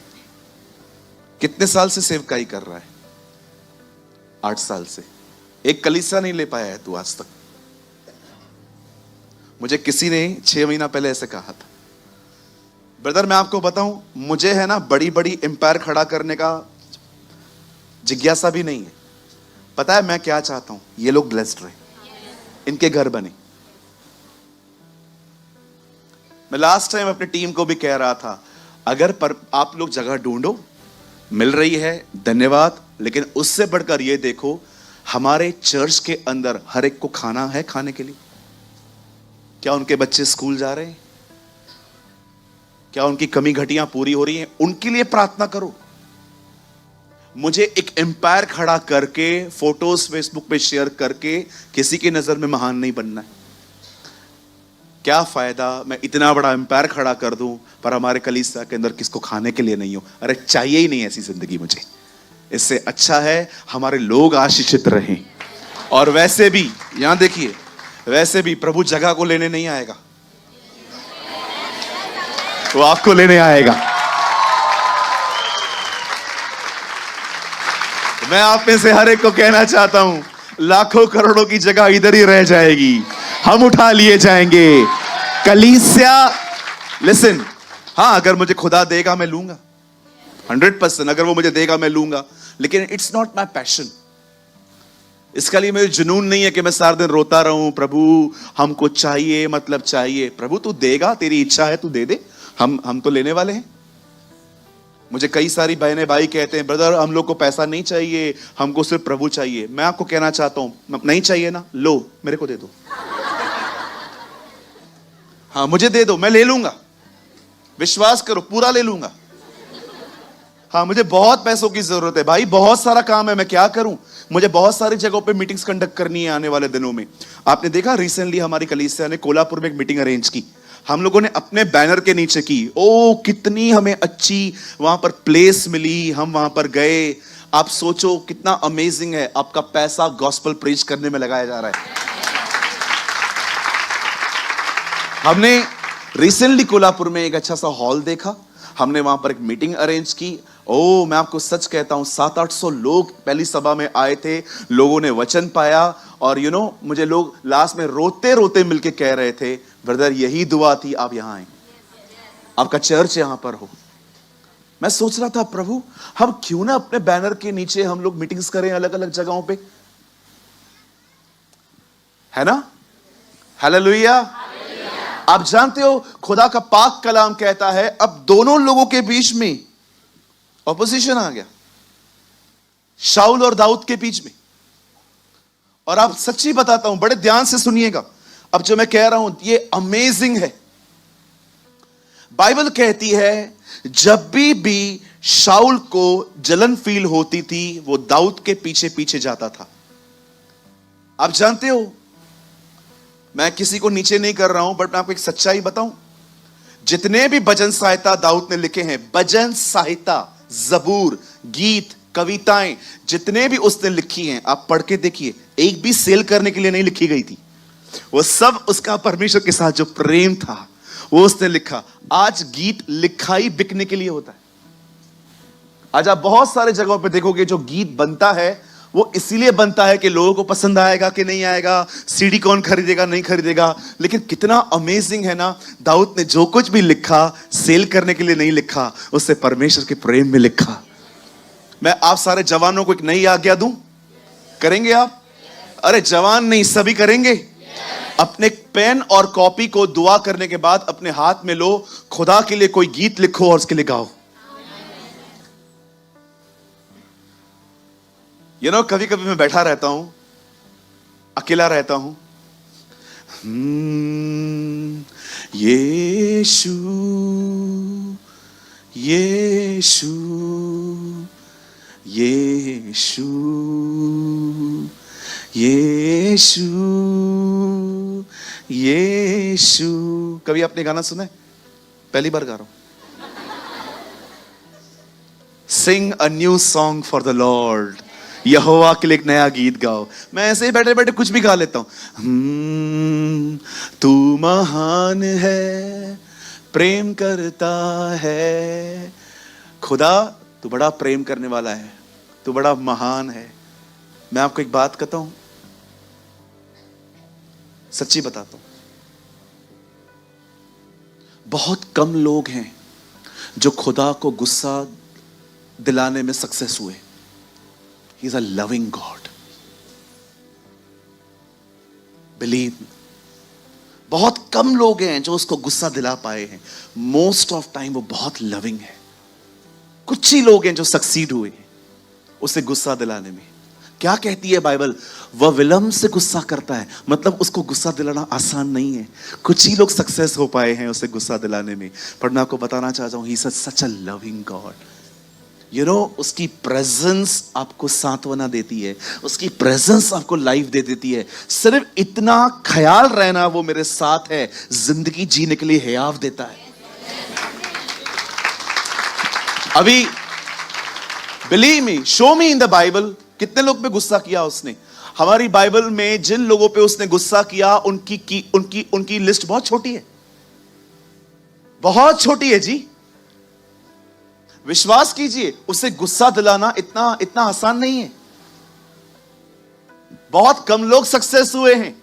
कितने साल से सेवकाई कर रहा है? 8 साल से। एक कलीसिया नहीं ले पाया है तू आज तक। मुझे किसी ने 6 महीना पहले ऐसे कहा था। ब्रदर मैं आपको बताऊं, मुझे है ना बड़ी बड़ी एम्पायर खड़ा करने का जिज्ञासा भी नहीं है। पता है मैं क्या चाहता हूं? ये लोग ब्लेस्ड रहे, इनके घर बने। मैं लास्ट टाइम अपनी टीम को भी कह रहा था, अगर आप लोग जगह ढूंढो, मिल रही है धन्यवाद, लेकिन उससे बढ़कर ये देखो हमारे चर्च के अंदर हर एक को खाना है खाने के लिए। क्या उनके बच्चे स्कूल जा रहे हैं? क्या उनकी कमी घटियां पूरी हो रही हैं? उनके लिए प्रार्थना करो। मुझे एक एम्पायर खड़ा करके फोटोज फेसबुक पे शेयर करके किसी की नजर में महान नहीं बनना है। क्या फायदा मैं इतना बड़ा एम्पायर खड़ा कर दूं पर हमारे कलीसिया के अंदर किसको खाने के लिए नहीं हो। अरे चाहिए ही नहीं ऐसी जिंदगी मुझे। इससे अच्छा है हमारे लोग आशीषित रहें। और वैसे भी यहां देखिए, वैसे भी प्रभु जगह को लेने नहीं आएगा, वो आपको लेने आएगा। मैं आप में से हर एक को कहना चाहता हूं, लाखों करोड़ों की जगह इधर ही रह जाएगी, हम उठा लिए जाएंगे। कलीसिया, लिसन, हाँ अगर मुझे खुदा देगा मैं लूंगा 100%, अगर वो मुझे देगा मैं लूंगा, लेकिन इट्स नॉट माई पैशन। इसके लिए मेरे जुनून नहीं है कि मैं सारा दिन रोता रहूं, प्रभु हमको चाहिए, मतलब चाहिए। प्रभु तू देगा, तेरी इच्छा है तू दे दे, हम तो लेने वाले हैं। मुझे कई सारी बहनें भाई कहते हैं, ब्रदर हम लोग को पैसा नहीं चाहिए, हमको सिर्फ प्रभु चाहिए। मैं आपको कहना चाहता हूं, नहीं चाहिए ना, लो मेरे को दे दो। हाँ मुझे दे दो, मैं ले लूंगा, विश्वास करो पूरा ले लूंगा। हाँ मुझे बहुत पैसों की जरूरत है भाई, बहुत सारा काम है, मैं क्या करूं, मुझे बहुत सारी जगहों पे मीटिंग्स कंडक्ट करनी है आने वाले दिनों में। आपने देखा रिसेंटली हमारी कलीसिया ने कोल्हापुर में एक मीटिंग अरेंज की, हम लोगों ने अपने बैनर के नीचे की। ओ कितनी हमें अच्छी वहां पर प्लेस मिली, हम वहां पर गए। आप सोचो कितना अमेजिंग है, आपका पैसा गॉस्पेल प्रीच करने में लगाया जा रहा है। हमने रिसेंटली कोल्हापुर में एक अच्छा सा हॉल देखा, हमने वहां पर एक मीटिंग अरेंज की। ओ मैं आपको सच कहता हूं 700-800 लोग पहली सभा में आए थे, लोगों ने वचन पाया। और मुझे लोग लास्ट में रोते रोते मिलके कह रहे थे, ब्रदर यही दुआ थी आप यहां आए, आपका चर्च यहां पर हो। मैं सोच रहा था प्रभु हम क्यों ना अपने बैनर के नीचे हम लोग मीटिंग्स करें अलग अलग जगहों पे, है ना। हालेलुया। आप जानते हो खुदा का पाक कलाम कहता है अब दोनों लोगों के बीच में ऑपोजिशन आ गया, शाऊल और दाऊद के बीच में। और आप सच्ची बताता हूं, बड़े ध्यान से सुनिएगा, अब जो मैं कह रहा हूं ये अमेजिंग है। बाइबल कहती है जब भी शाऊल को जलन फील होती थी वो दाऊद के पीछे पीछे जाता था। आप जानते हो मैं किसी को नीचे नहीं कर रहा हूं, बट मैं आपको एक सच्चाई बताऊं, जितने भी भजन साहित्य दाऊद ने लिखे हैं, भजन साहित्य, जबूर, गीत, कविताएं, जितने भी उसने लिखी हैं, आप पढ़ के देखिए, एक भी सेल करने के लिए नहीं लिखी गई थी। वो सब उसका परमेश्वर के साथ जो प्रेम था वो उसने लिखा। आज गीत लिखा ही बिकने के लिए होता है। आज आप बहुत सारे जगहों पे देखोगे जो गीत बनता है वो इसीलिए बनता है कि लोगों को पसंद आएगा कि नहीं आएगा, सीडी कौन खरीदेगा नहीं खरीदेगा। लेकिन कितना अमेजिंग है ना, दाऊद ने जो कुछ भी लिखा सेल करने के लिए नहीं लिखा, उससे परमेश्वर के प्रेम में लिखा। मैं आप सारे जवानों को एक नई आज्ञा दूं, करेंगे आप? अरे जवान नहीं, सभी करेंगे। अपने पेन और कॉपी को दुआ करने के बाद अपने हाथ में लो, खुदा के लिए कोई गीत लिखो और उसके लिए गाओ। कभी कभी मैं बैठा रहता हूं, अकेला रहता हूं, यीशु यीशु यीशु यीशु यीशु। कभी आपने गाना सुना है? पहली बार गा रहा हूं। Sing a new song for the Lord, यहोवा के लिए एक नया गीत गाओ। मैं ऐसे ही बैठे बैठे कुछ भी गा लेता हूं। तू महान है, प्रेम करता है, खुदा तू बड़ा प्रेम करने वाला है, तू बड़ा महान है। मैं आपको एक बात कहता हूं, सच्ची बताता हूं, बहुत कम लोग हैं जो खुदा को गुस्सा दिलाने में सक्सेस हुए। He is a loving God. Believe me. बहुत कम लोग हैं जो उसको गुस्सा दिला पाए हैं। मोस्ट ऑफ टाइम वो बहुत लविंग है। कुछ ही लोग हैं जो सक्सीड हुए हैं उसे गुस्सा दिलाने में। क्या कहती है बाइबल? वह विलंब से गुस्सा करता है, मतलब उसको गुस्सा दिलाना आसान नहीं है। कुछ ही लोग सक्सेस हो पाए हैं उसे गुस्सा दिलाने में। पर मैं आपको बताना चाहता हूं, he is such a loving God. उसकी प्रेजेंस आपको सांत्वना देती है, उसकी प्रेजेंस आपको लाइफ दे देती है। सिर्फ इतना ख्याल रहना वो मेरे साथ है, जिंदगी जीने के लिए हयाव देता है। अभी believe me, show me in the Bible कितने लोग पे गुस्सा किया उसने। हमारी बाइबल में जिन लोगों पे उसने गुस्सा किया उनकी लिस्ट बहुत छोटी है, बहुत छोटी है जी। विश्वास कीजिए, उसे गुस्सा दिलाना इतना आसान नहीं है। बहुत कम लोग सक्सेस हुए हैं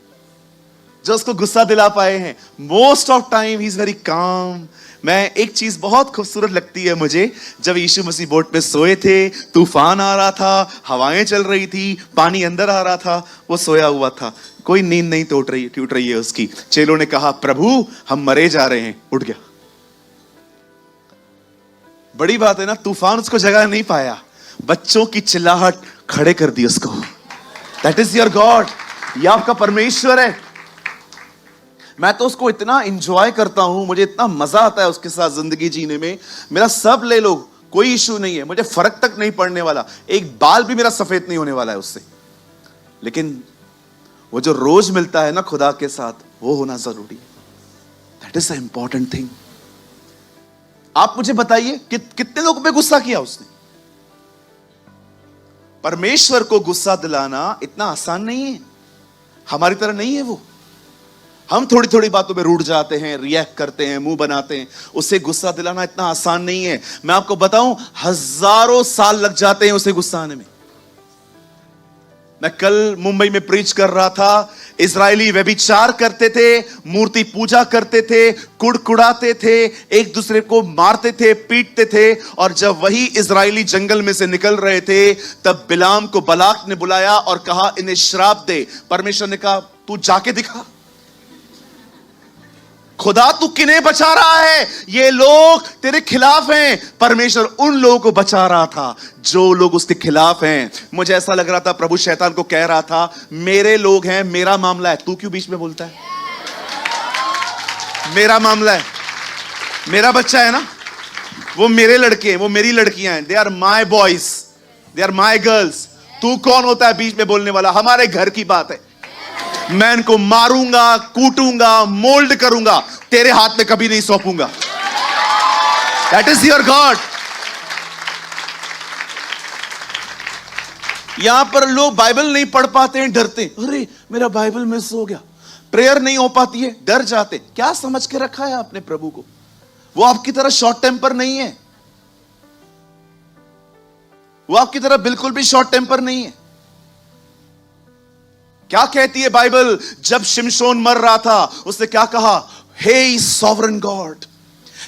जो उसको गुस्सा दिला पाए हैं। Most of time he is very calm. मैं एक चीज बहुत खूबसूरत लगती है मुझे, जब यीशु मसीह बोट पे सोए थे, तूफान आ रहा था, हवाएं चल रही थी, पानी अंदर आ रहा था, वो सोया हुआ था, कोई नींद नहीं टूट रही है उसकी। चेलों ने कहा, प्रभु हम मरे जा रहे हैं। उठ गया। बड़ी बात है ना, तूफान उसको जगह नहीं पाया, बच्चों की चिल्लाहट खड़े कर दी उसको। दैट इज योर गॉड, ये आपका परमेश्वर है। मैं तो उसको इतना एंजॉय करता हूं, मुझे इतना मजा आता है उसके साथ जिंदगी जीने में। मेरा सब ले लो, कोई इशू नहीं है, मुझे फर्क तक नहीं पड़ने वाला, एक बाल भी मेरा सफेद नहीं होने वाला है उससे। लेकिन वो जो रोज मिलता है ना खुदा के साथ, वो होना जरूरी है। That is the important thing. आप मुझे बताइए कितने लोगों पे गुस्सा किया उसने। परमेश्वर को गुस्सा दिलाना इतना आसान नहीं है, हमारी तरह नहीं है वो। हम थोड़ी थोड़ी बातों में रूठ जाते हैं, रिएक्ट करते हैं, मुंह बनाते हैं। उसे गुस्सा दिलाना इतना आसान नहीं है। मैं आपको बताऊं, हजारों साल लग जाते हैं उसे गुस्सा आने में। मैं कल मुंबई में प्रीच कर रहा था। इजरायली व्यभिचार करते थे, मूर्ति पूजा करते थे, कुड़कुड़ाते थे, एक दूसरे को मारते थे, पीटते थे। और जब वही इजरायली जंगल में से निकल रहे थे, तब बिलाम को बलाक ने बुलाया और कहा, इन्हें श्राप दे। परमेश्वर ने कहा, तू जाके दिखा, खुदा तू किन्हें बचा रहा है, ये लोग तेरे खिलाफ हैं। परमेश्वर उन लोगों को बचा रहा था जो लोग उसके खिलाफ हैं। मुझे ऐसा लग रहा था प्रभु शैतान को कह रहा था, मेरे लोग हैं, मेरा मामला है, तू क्यों बीच में बोलता है। मेरा मामला है, मेरा बच्चा है ना, वो मेरे लड़के हैं, वो मेरी लड़कियां हैं, they are my boys, they are my girls. तू कौन होता है बीच में बोलने वाला, हमारे घर की बात है। मैं इनको मारूंगा, कूटूंगा, मोल्ड करूंगा, तेरे हाथ में कभी नहीं सौंपूंगा। That is your God. यहां पर लोग बाइबल नहीं पढ़ पाते हैं, डरते हैं, अरे मेरा बाइबल मिस हो गया, प्रेयर नहीं हो पाती है, डर जाते। क्या समझ के रखा है आपने प्रभु को? वो आपकी तरह शॉर्ट टेम्पर नहीं है, वो आपकी तरह बिल्कुल भी शॉर्ट टेम्पर नहीं है। क्या कहती है बाइबल? जब शिमशोन मर रहा था, उसने क्या कहा? हे सॉवरन गॉड,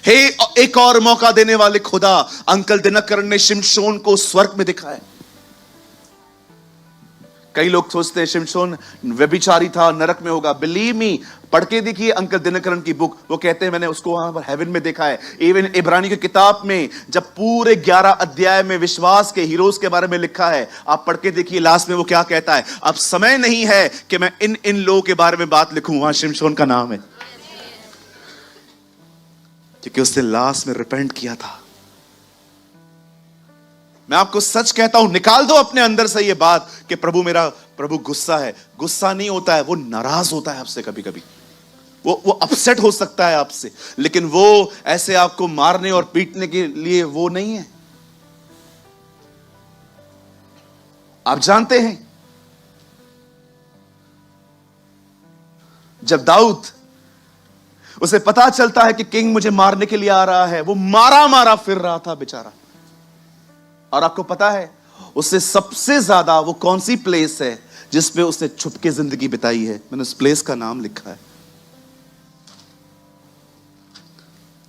हे एक और मौका देने वाले खुदा। अंकल दिनकरण ने शिमशोन को स्वर्ग में दिखाया। कई लोग सोचते हैं शिमशोन व्यभिचारी था, नरक में होगा। बिलीव मी, पढ़ के देखिए अंकल दिनकरण की बुक, वो कहते हैं मैंने उसको वहां पर हेवन में देखा है। इवन इब्रानी की किताब में जब पूरे 11 अध्याय में विश्वास के हीरोज के बारे में लिखा है, आप पढ़ के देखिए, लास्ट में वो क्या कहता है? अब समय नहीं है कि मैं इन लोगों के बारे में बात लिखूं, वहां शिमशोन का नाम है, क्योंकि उसने लास्ट में रिपेंट किया था। मैं आपको सच कहता हूं, निकाल दो अपने अंदर से ये बात कि प्रभु गुस्सा है। गुस्सा नहीं होता है, वो नाराज होता है आपसे। कभी कभी वो अपसेट हो सकता है आपसे, लेकिन वो ऐसे आपको मारने और पीटने के लिए वो नहीं है। आप जानते हैं, जब दाऊद, उसे पता चलता है कि किंग मुझे मारने के लिए आ रहा है, वो मारा मारा फिर रहा था बेचारा। और आपको पता है उससे सबसे ज्यादा वो कौन सी प्लेस है जिसपे उसने छुप के जिंदगी बिताई है? मैंने उस प्लेस का नाम लिखा है।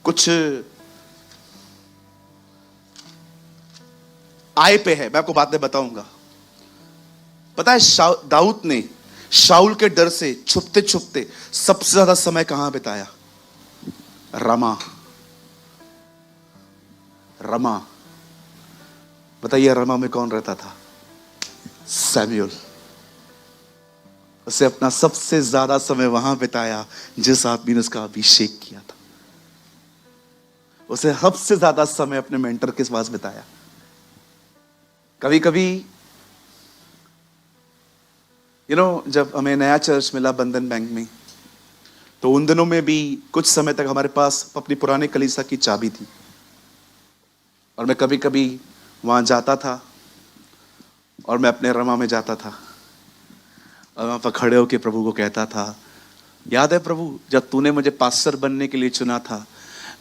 कुछ आय पे है, मैं आपको बाद में बताऊंगा। पता है दाऊद ने शाऊल के डर से छुपते छुपते सबसे ज्यादा समय कहां बिताया? रमा। रमा, बताइए रमा में कौन रहता था? सैमुअल। उसे अपना सबसे ज्यादा समय वहां बिताया जिस आदमी ने उसका अभिषेक किया था। उसे सबसे ज्यादा समय अपने मेंटर के पास बिताया। कभी कभी जब हमें नया चर्च मिला बंधन बैंक में, तो उन दिनों में भी कुछ समय तक हमारे पास अपनी पुराने कलीसिया की चाबी थी, और मैं कभी कभी वहां जाता था और मैं अपने रमा में जाता था और वहां पर खड़े होकर प्रभु को कहता था, याद है प्रभु, जब तूने मुझे पास्टर बनने के लिए चुना था,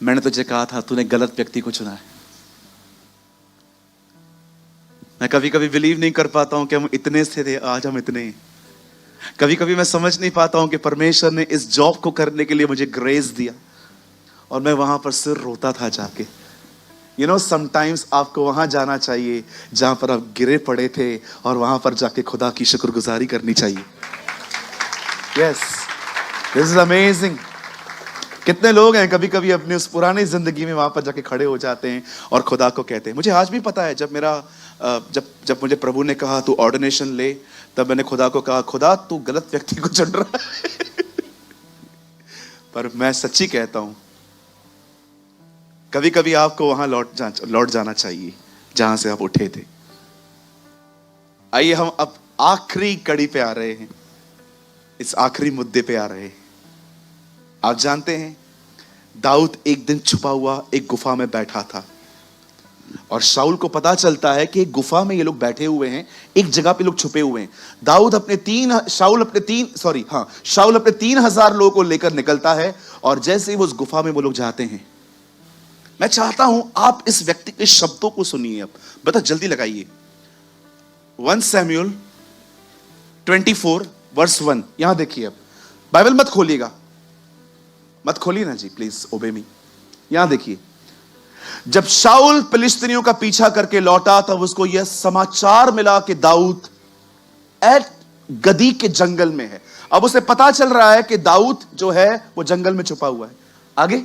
मैंने तुझे कहा था तूने गलत व्यक्ति को चुना है। मैं कभी कभी बिलीव नहीं कर पाता हूं कि हम इतने से थे, आज हम इतने हैं। कभी कभी मैं समझ नहीं पाता हूं कि परमेश्वर ने इस जॉब को करने के लिए मुझे ग्रेस दिया, और मैं वहां पर सिर रोता था जाके। समटाइम्स आपको वहां जाना चाहिए जहां पर आप गिरे पड़े थे, और वहां पर जाके खुदा की शुक्रगुजारी करनी चाहिए। Yes, this is amazing. कितने लोग हैं कभी कभी अपनी उस पुरानी जिंदगी में वहां पर जाके खड़े हो जाते हैं और खुदा को कहते हैं। मुझे आज भी पता है, जब मुझे प्रभु ने कहा तू ऑर्डिनेशन ले, तब मैंने खुदा को कहा, खुदा तू गलत व्यक्ति को चुन रहा है। पर मैं सच्ची कहता हूं, कभी कभी आपको वहां लौट जाना चाहिए जहां से आप उठे थे। आइए हम अब आखिरी कड़ी पे आ रहे हैं, इस आखिरी मुद्दे पे आ रहे हैं। आप जानते हैं, दाऊद एक दिन छुपा हुआ एक गुफा में बैठा था, और शाऊल को पता चलता है कि एक गुफा में ये लोग बैठे हुए हैं, एक जगह पे लोग छुपे हुए हैं। शाऊल अपने 3,000 लोगों को लेकर निकलता है, और जैसे ही वो उस गुफा में वो लोग जाते हैं, मैं चाहता हूं आप इस व्यक्ति के शब्दों को सुनिए। अब बता, जल्दी लगाइए, 1 Samuel 24 verse 1। यहां देखिए, अब बाइबल मत खोलिएगा, मत खोलिए ना जी, प्लीज ओबे मी। यहां देखिए, जब शाऊल फिलिस्तीनियों का पीछा करके लौटा, तब उसको यह समाचार मिला कि दाऊद एट गदी के जंगल में है। अब उसे पता चल रहा है कि दाऊद जो है वो जंगल में छुपा हुआ है। आगे,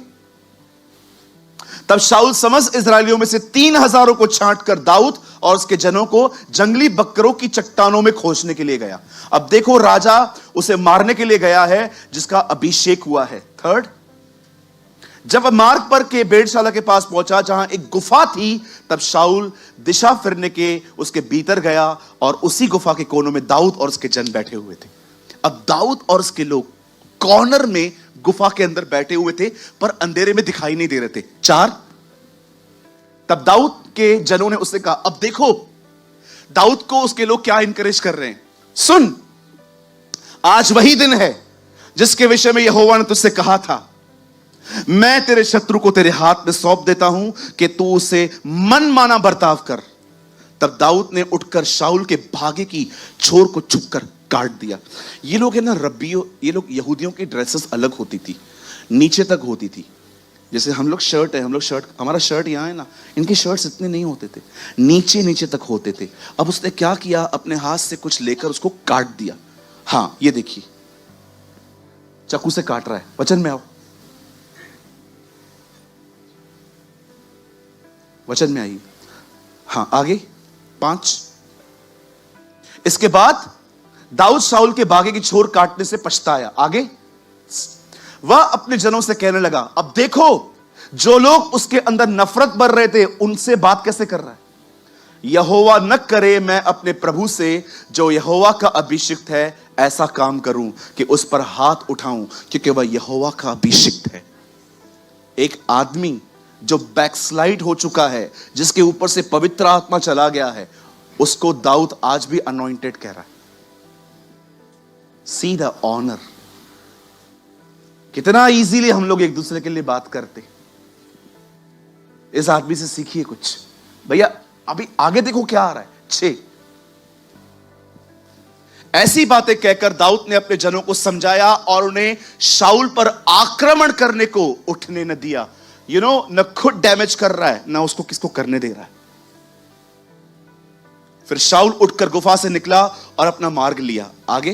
तब शाऊल समस्त इस्राएलियों में से 3,000 को छांट कर दाऊद और उसके जनों को जंगली बकरों की चट्टानों में खोजने के लिए गया। अब देखो, राजा उसे मारने के लिए गया है जिसका अभिषेक हुआ है। थर्ड, जब मार्ग पर के भेड़शाला के पास पहुंचा जहां एक गुफा थी, तब शाऊल दिशा फिरने के उसके भीतर गया, और उसी गुफा के कोनों में दाऊद और उसके जन बैठे हुए थे। अब दाऊद और उसके लोग कॉर्नर में गुफा के अंदर बैठे हुए थे, पर अंधेरे में दिखाई नहीं दे रहे थे। 4, तब दाऊद के जनों ने उससे कहा, अब देखो दाऊद को उसके लोग क्या इंकरेज कर रहे हैं, सुन, आज वही दिन है जिसके विषय में यहोवा ने तुझसे कहा था, मैं तेरे शत्रु को तेरे हाथ में सौंप देता हूं कि तू उसे मनमाना बर्ताव कर। तब दाऊद ने उठकर शाऊल के भागे की छोर को छुपकर काट दिया। ये लोग है ना रब्बियों, ये लोग यहूदियों की ड्रेसेस अलग होती थी, नीचे तक होती थी। जैसे हम लोग शर्ट है, हमारा शर्ट यहां है ना, इनकी शर्ट्स इतने नहीं होते थे, नीचे तक होते थे। अब उसने क्या किया, अपने हाथ से कुछ लेकर उसको काट दिया। हां, ये देखिए, चाकू से काट रहा है। वचन में आओ, वचन में आइए। हां, आगे 5, इसके बाद दाऊद शाऊल के बागे की छोर काटने से पछताया। आगे, वह अपने जनों से कहने लगा, अब देखो जो लोग उसके अंदर नफरत भर रहे थे उनसे बात कैसे कर रहा है। यहोवा न करे मैं अपने प्रभु से जो यहोवा का अभिषिक्त है ऐसा काम करूं कि उस पर हाथ उठाऊं, क्योंकि वह यहोवा का अभिषिक्त है। एक आदमी जो बैकस्लाइड हो चुका है, जिसके ऊपर से पवित्र आत्मा चला गया है, उसको दाऊद आज भी अनॉइंटेड कह रहा है। See the honour. कितना इजीली हम लोग एक दूसरे के लिए बात करते। इस आदमी से सीखिए कुछ भैया। अभी आगे देखो क्या आ रहा है। 6, ऐसी बातें कहकर दाऊद ने अपने जनों को समझाया और उन्हें शाऊल पर आक्रमण करने को उठने न दिया। न खुद डैमेज कर रहा है, ना उसको किसको करने दे रहा है। फिर शाऊल उठकर गुफा से निकला और अपना मार्ग लिया। आगे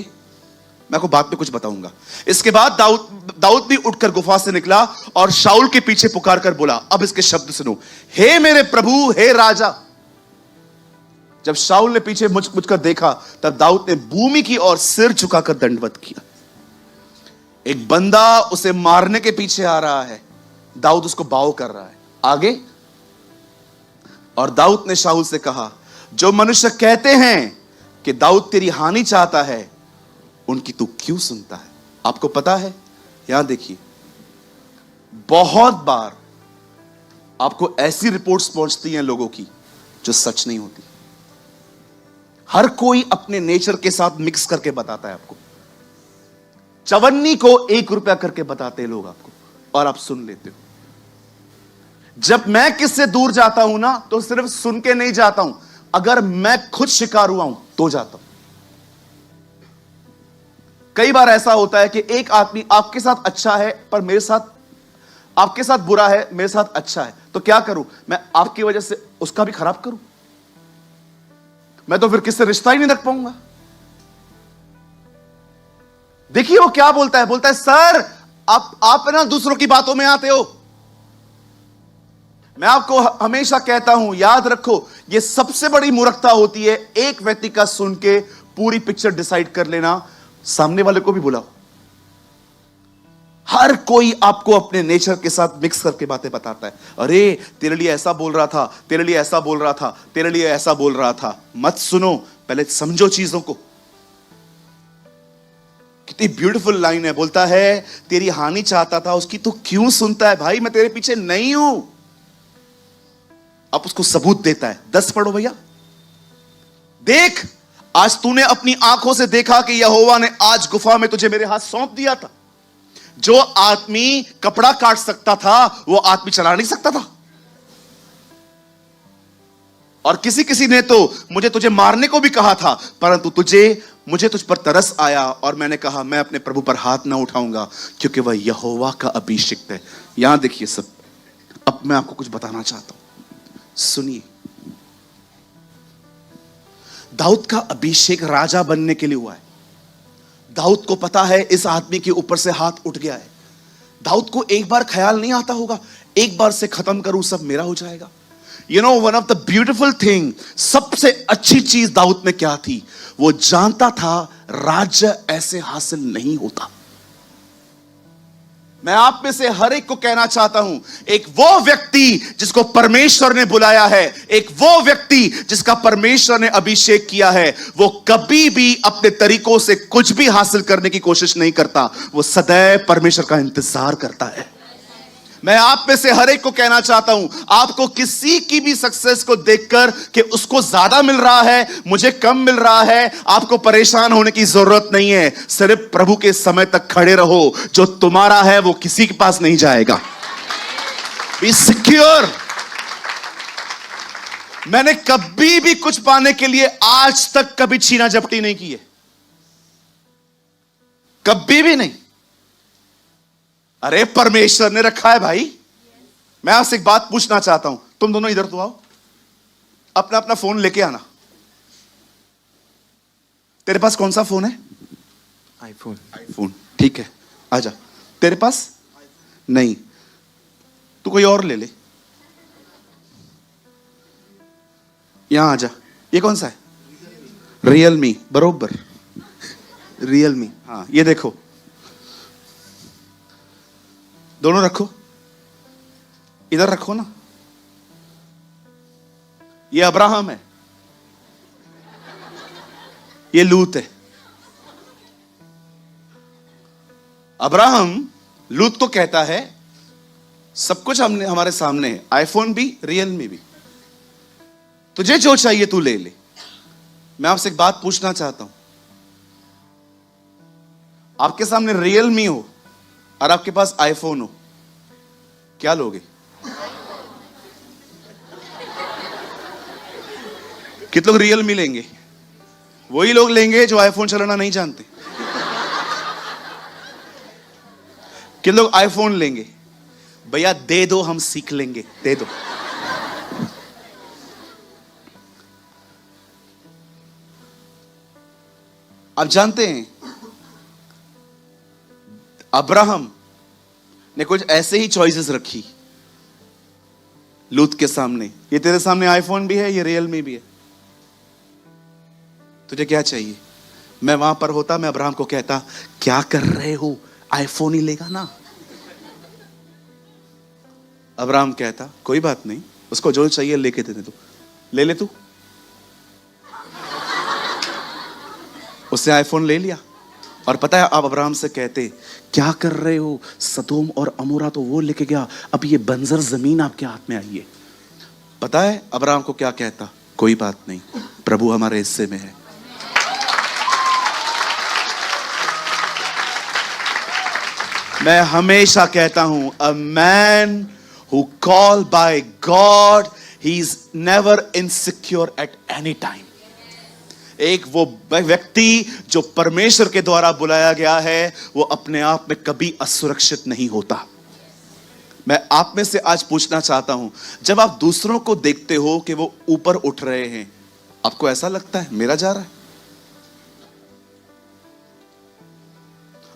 मैं आपको बाद में कुछ बताऊंगा। इसके बाद दाऊद भी उठकर गुफा से निकला और शाऊल के पीछे पुकार कर बोला, अब इसके शब्द सुनो, हे मेरे प्रभु, हे राजा। जब शाऊल ने पीछे मुझकर देखा, तब दाऊद ने भूमि की ओर सिर झुकाकर दंडवत किया। एक बंदा उसे मारने के पीछे आ रहा है, दाऊद उसको बाव कर रहा है। आगे, और दाऊद ने शाऊल से कहा, जो मनुष्य कहते हैं कि दाऊद तेरी हानि चाहता है, उनकी तू क्यों सुनता है? आपको पता है, यहां देखिए, बहुत बार आपको ऐसी रिपोर्ट्स पहुंचती हैं लोगों की जो सच नहीं होती। हर कोई अपने नेचर के साथ मिक्स करके बताता है आपको। चवन्नी को 1 रुपया करके बताते हैं लोग आपको, और आप सुन लेते हो। जब मैं किससे दूर जाता हूं ना, तो सिर्फ सुन के नहीं जाता हूं, अगर मैं खुद शिकार हुआ हूं तो जाता हूं। कई बार ऐसा होता है कि एक आदमी आपके साथ अच्छा है, पर मेरे साथ, आपके साथ बुरा है, मेरे साथ अच्छा है, तो क्या करूं? मैं आपकी वजह से उसका भी खराब करूं? मैं तो फिर किससे रिश्ता ही नहीं रख पाऊंगा। देखिए वो क्या बोलता है, बोलता है सर आप ना दूसरों की बातों में आते हो। मैं आपको हमेशा कहता हूं, याद रखो, यह सबसे बड़ी मूर्खता होती है, एक व्यक्ति का सुन के पूरी पिक्चर डिसाइड कर लेना। सामने वाले को भी बुलाओ। हर कोई आपको अपने नेचर के साथ मिक्स करके बातें बताता है। अरे तेरे लिए ऐसा बोल रहा था, तेरे लिए ऐसा बोल रहा था, तेरे लिए ऐसा बोल रहा था। मत सुनो, पहले समझो चीजों को। कितनी ब्यूटीफुल लाइन है, बोलता है तेरी हानि चाहता था, उसकी तू क्यों सुनता है? भाई मैं तेरे पीछे नहीं हूं। अब उसको सबूत देता है। 10 पढ़ो भैया। देख, आज तूने अपनी आंखों से देखा कि यहोवा ने आज गुफा में तुझे मेरे हाथ सौंप दिया था। जो आदमी कपड़ा काट सकता था, वो आदमी चला नहीं सकता था। और किसी किसी ने तो मुझे तुझे मारने को भी कहा था, परंतु मुझे तुझ पर तरस आया और मैंने कहा मैं अपने प्रभु पर हाथ ना उठाऊंगा, क्योंकि वह यहोवा का अभिषिक्त है। यहां देखिए सब। अब मैं आपको कुछ बताना चाहता हूं, सुनिए। दाऊद का अभिषेक राजा बनने के लिए हुआ है। दाऊद को पता है इस आदमी के ऊपर से हाथ उठ गया है। दाऊद को एक बार ख्याल नहीं आता होगा, एक बार से खत्म करूं सब मेरा हो जाएगा। You know, one of the beautiful thing, सबसे अच्छी चीज दाऊद में क्या थी? वो जानता था राज्य ऐसे हासिल नहीं होता। मैं आप में से हर एक को कहना चाहता हूं, एक वो व्यक्ति जिसको परमेश्वर ने बुलाया है, एक वो व्यक्ति जिसका परमेश्वर ने अभिषेक किया है, वो कभी भी अपने तरीकों से कुछ भी हासिल करने की कोशिश नहीं करता। वो सदैव परमेश्वर का इंतजार करता है। मैं आप में से हर एक को कहना चाहता हूं, आपको किसी की भी सक्सेस को देखकर कि उसको ज्यादा मिल रहा है, मुझे कम मिल रहा है, आपको परेशान होने की जरूरत नहीं है। सिर्फ प्रभु के समय तक खड़े रहो। जो तुम्हारा है वो किसी के पास नहीं जाएगा। Be secure. मैंने कभी भी कुछ पाने के लिए आज तक कभी छीना झपटी नहीं की है, कभी भी नहीं। अरे परमेश्वर ने रखा है भाई। मैं आपसे एक बात पूछना चाहता हूं, तुम दोनों इधर तो आओ, अपना अपना फोन लेके आना। तेरे पास कौन सा फोन है? आईफोन। आईफोन, ठीक है, आजा। तेरे पास नहीं, तू कोई और ले ले। यहां आजा। ये कौन सा है? रियलमी, बरोबर रियलमी। हाँ ये देखो, दोनों रखो, इधर रखो ना। ये अब्राहम है, ये लूत है। अब्राहम लूत को कहता है सब कुछ हमारे सामने है, आईफोन भी, रियलमी भी, तुझे जो चाहिए तू ले ले। मैं आपसे एक बात पूछना चाहता हूं, आपके सामने रियलमी हो और आपके पास आईफोन हो, क्या लोगे? कितने लोग रियलमी लेंगे? वही लोग लेंगे जो आईफोन चलाना नहीं जानते। कितने लोग आईफोन लेंगे? भैया दे दो, हम सीख लेंगे, दे दो। आप जानते हैं अब्राहम ने कुछ ऐसे ही चॉइसेस रखी लूत के सामने। ये तेरे सामने आईफोन भी है, ये रियलमी भी है, तुझे क्या चाहिए? मैं वहां पर होता, मैं अब्राहम को कहता क्या कर रहे हो, आईफोन ही लेगा ना। अब्राहम कहता कोई बात नहीं, उसको जो चाहिए लेके दे दे, तू ले ले, तू उसने आईफोन ले लिया। और पता है आप अब्राहम से कहते, क्या कर रहे हो, सदोम और अमोरा तो वो लेके गया, अब ये बंजर जमीन आपके हाथ में आई है। पता है अब्राहम को क्या कहता, कोई बात नहीं, प्रभु हमारे हिस्से में है। मैं हमेशा कहता हूं, a man who call by God he is never insecure at any time. एक वो व्यक्ति जो परमेश्वर के द्वारा बुलाया गया है, वो अपने आप में कभी असुरक्षित नहीं होता। मैं आप में से आज पूछना चाहता हूं, जब आप दूसरों को देखते हो कि वो ऊपर उठ रहे हैं, आपको ऐसा लगता है मेरा जा रहा है?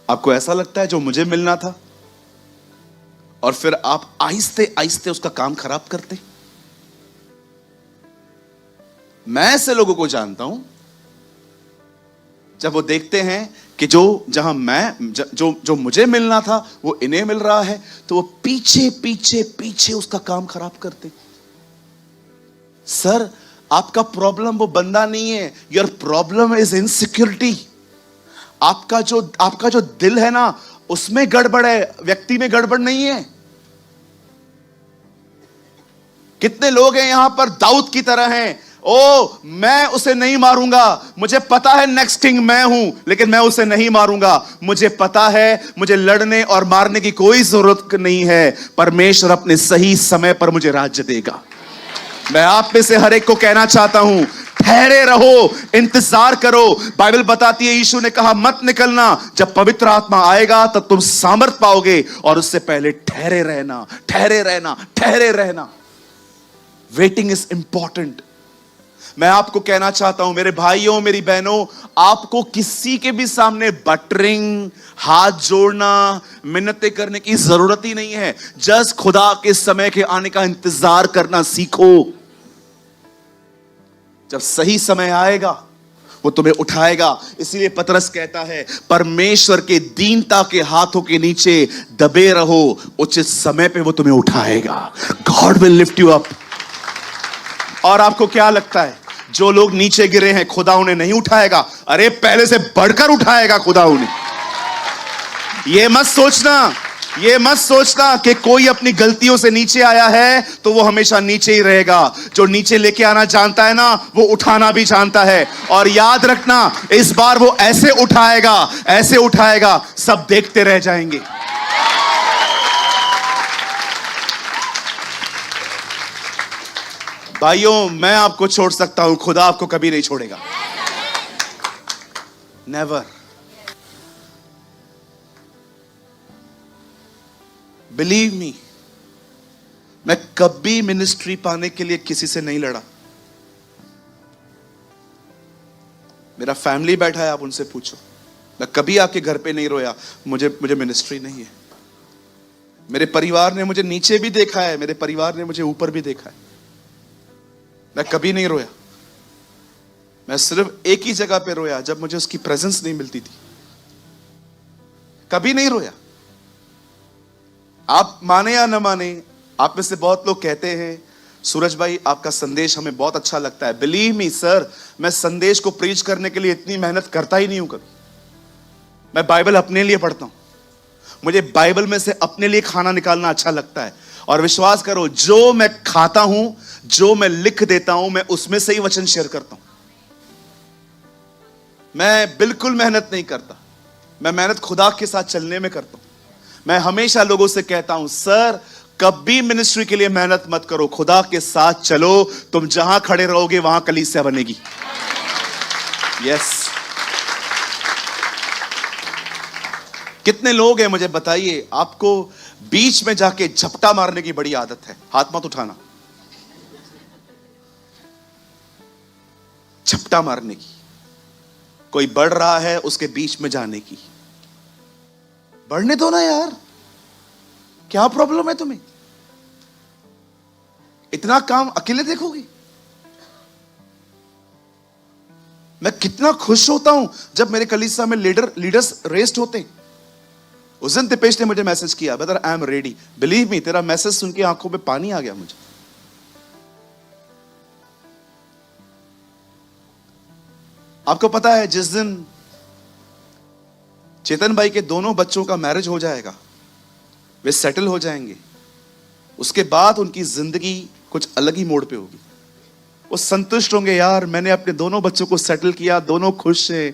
आपको ऐसा लगता है जो मुझे मिलना था, और फिर आप आहिस्ते आहिस्ते उसका काम खराब करते? मैं ऐसे लोगों को जानता हूं, जब वो देखते हैं कि जहां मैं जो मुझे मिलना था वो इन्हें मिल रहा है, तो वो पीछे पीछे पीछे उसका काम खराब करते। सर, आपका प्रॉब्लम वो बंदा नहीं है, योर प्रॉब्लम इज इनसिक्योरिटी। आपका जो दिल है ना, उसमें गड़बड़ है, व्यक्ति में गड़बड़ नहीं है। कितने लोग हैं यहां पर दाऊद की तरह हैं, ओ मैं उसे नहीं मारूंगा, मुझे पता है नेक्स्ट किंग मैं हूं, लेकिन मैं उसे नहीं मारूंगा, मुझे पता है मुझे लड़ने और मारने की कोई जरूरत नहीं है, परमेश्वर अपने सही समय पर मुझे राज्य देगा। मैं आप में से हर एक को कहना चाहता हूं, ठहरे रहो, इंतजार करो। बाइबल बताती है, यीशु ने कहा मत निकलना, जब पवित्र आत्मा आएगा तब तुम सामर्थ पाओगे, और उससे पहले ठहरे रहना, ठहरे रहना, ठहरे रहना। Waiting is important. मैं आपको कहना चाहता हूं, मेरे भाइयों मेरी बहनों, आपको किसी के भी सामने बटरिंग, हाथ जोड़ना, मिन्नतें करने की जरूरत ही नहीं है। जस्ट खुदा के समय के आने का इंतजार करना सीखो। जब सही समय आएगा वो तुम्हें उठाएगा। इसीलिए पतरस कहता है, परमेश्वर के दीनता के हाथों के नीचे दबे रहो, उचित समय पे वो तुम्हें उठाएगा। God will lift you up. और आपको क्या लगता है, जो लोग नीचे गिरे हैं खुदा उन्हें नहीं उठाएगा? अरे पहले से बढ़कर उठाएगा खुदा उन्हें। ये मत सोचना कि कोई अपनी गलतियों से नीचे आया है तो वो हमेशा नीचे ही रहेगा। जो नीचे लेके आना जानता है ना, वो उठाना भी जानता है। और याद रखना, इस बार वो ऐसे उठाएगा, सब देखते रह जाएंगे। भाइयों, मैं आपको छोड़ सकता हूं, खुदा आपको कभी नहीं छोड़ेगा। नेवर। बिलीव मी, मैं कभी मिनिस्ट्री पाने के लिए किसी से नहीं लड़ा। मेरा फैमिली बैठा है, आप उनसे पूछो। मैं कभी आपके घर पे नहीं रोया, मुझे मिनिस्ट्री नहीं है। मेरे परिवार ने मुझे नीचे भी देखा है, मेरे परिवार ने मुझे ऊपर भी देखा है। मैं कभी नहीं रोया। मैं सिर्फ एक ही जगह पे रोया, जब मुझे उसकी प्रेजेंस नहीं मिलती थी। कभी नहीं रोया। आप माने या न माने, आप में से बहुत लोग कहते हैं, सूरज भाई आपका संदेश हमें बहुत अच्छा लगता है। बिलीव मी सर, मैं संदेश को प्रीच करने के लिए इतनी मेहनत करता ही नहीं हूं कभी। मैं बाइबल अपने लिए पढ़ता हूं, मुझे बाइबल में से अपने लिए खाना निकालना अच्छा लगता है। और विश्वास करो, जो मैं खाता हूं, जो मैं लिख देता हूं, मैं उसमें से ही वचन शेयर करता हूं। मैं बिल्कुल मेहनत नहीं करता, मैं मेहनत खुदा के साथ चलने में करता हूं। मैं हमेशा लोगों से कहता हूं, सर कभी मिनिस्ट्री के लिए मेहनत मत करो, खुदा के साथ चलो, तुम जहां खड़े रहोगे वहां कलीसिया बनेगी। यस। कितने लोग हैं मुझे बताइए, आपको बीच में जाके झपटा मारने की बड़ी आदत है? हाथ मत उठाना। झपटा मारने की, कोई बढ़ रहा है उसके बीच में जाने की। बढ़ने दो ना यार, क्या प्रॉब्लम है तुम्हें? इतना काम अकेले देखोगे? मैं कितना खुश होता हूं जब मेरे कलीसिया में लीडर्स रेस्ट होते हैं। उस दिन दिपेश ने मुझे मैसेज किया, brother I am ready. Believe me, तेरा मैसेज सुन के आंखों में पानी आ गया मुझे। आपको पता है, जिस दिन चेतन भाई के दोनों बच्चों का मैरिज हो जाएगा, वे सेटल हो जाएंगे। उसके बाद उनकी जिंदगी कुछ अलग ही मोड़ पे होगी। वो संतुष्ट होंगे, यार मैंने अपने दोनों बच्चों को सेटल किया, दोनों खुश हैं।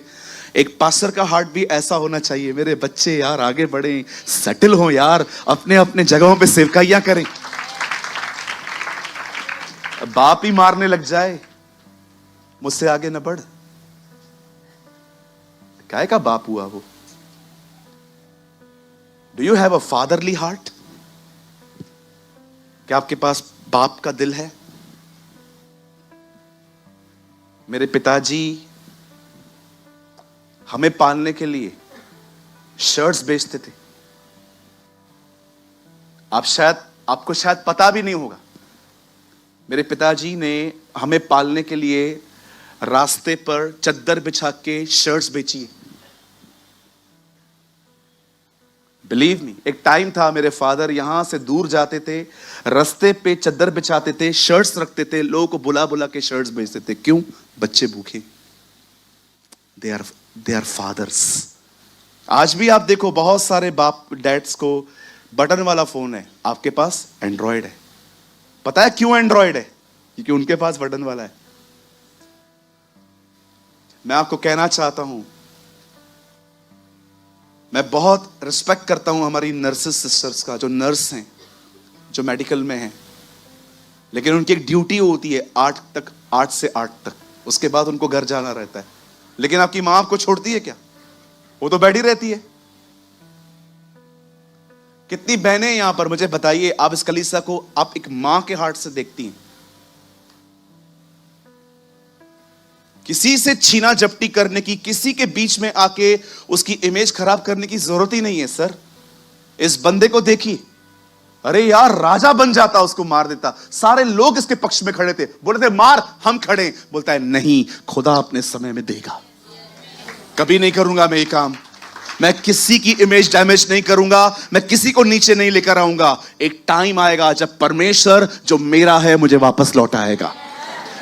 एक पास्टर का हार्ट भी ऐसा होना चाहिए, मेरे बच्चे यार आगे बढ़े, सेटल हो यार, अपने अपने जगहों पे सेवकाइयां करें। बाप ही मारने लग जाए, मुझसे आगे न बढ़, काय का बाप हुआ वो? Do you have a fatherly heart? क्या आपके पास बाप का दिल है? मेरे पिताजी हमें पालने के लिए शर्ट्स बेचते थे। आपको शायद पता भी नहीं होगा, मेरे पिताजी ने हमें पालने के लिए रास्ते पर चद्दर बिछा के शर्ट्स बेची है। बिलीव मी, एक टाइम था मेरे फादर यहां से दूर जाते थे, रास्ते पे चद्दर बिछाते थे, शर्ट्स रखते थे, लोगों को बुला बुला के शर्ट्स बेचते थे। क्यों? बच्चे भूखे। They are fathers. आज भी आप देखो बहुत सारे बाप डैड्स को बटन वाला फोन है, आपके पास एंड्रॉयड है। पता है क्यों एंड्रॉयड है? क्योंकि उनके पास बटन वाला है। मैं आपको कहना चाहता हूं, मैं बहुत रिस्पेक्ट करता हूं हमारी नर्सेस सिस्टर्स का, जो नर्स हैं, जो मेडिकल में हैं, लेकिन उनकी एक ड्यूटी होती है 8 से 8 तक, उसके बाद उनको घर जाना रहता है। लेकिन आपकी मां आपको छोड़ती है क्या? वो तो बैठी रहती है। कितनी बहनें यहां पर मुझे बताइए, आप इस कलीसिया को आप एक मां के हार्ट से देखती हैं? किसी से छीना झपटी करने की, किसी के बीच में आके उसकी इमेज खराब करने की जरूरत ही नहीं है। सर, इस बंदे को देखिए, अरे यार राजा बन जाता, उसको मार देता। सारे लोग इसके पक्ष में खड़े थे, बोले थे मार, हम खड़े। बोलता है नहीं, खुदा अपने समय में देगा, कभी नहीं करूंगा मैं ये काम। मैं किसी की इमेज डैमेज नहीं करूंगा, मैं किसी को नीचे नहीं लेकर आऊंगा। एक टाइम आएगा जब परमेश्वर जो मेरा है मुझे वापस लौटाएगा।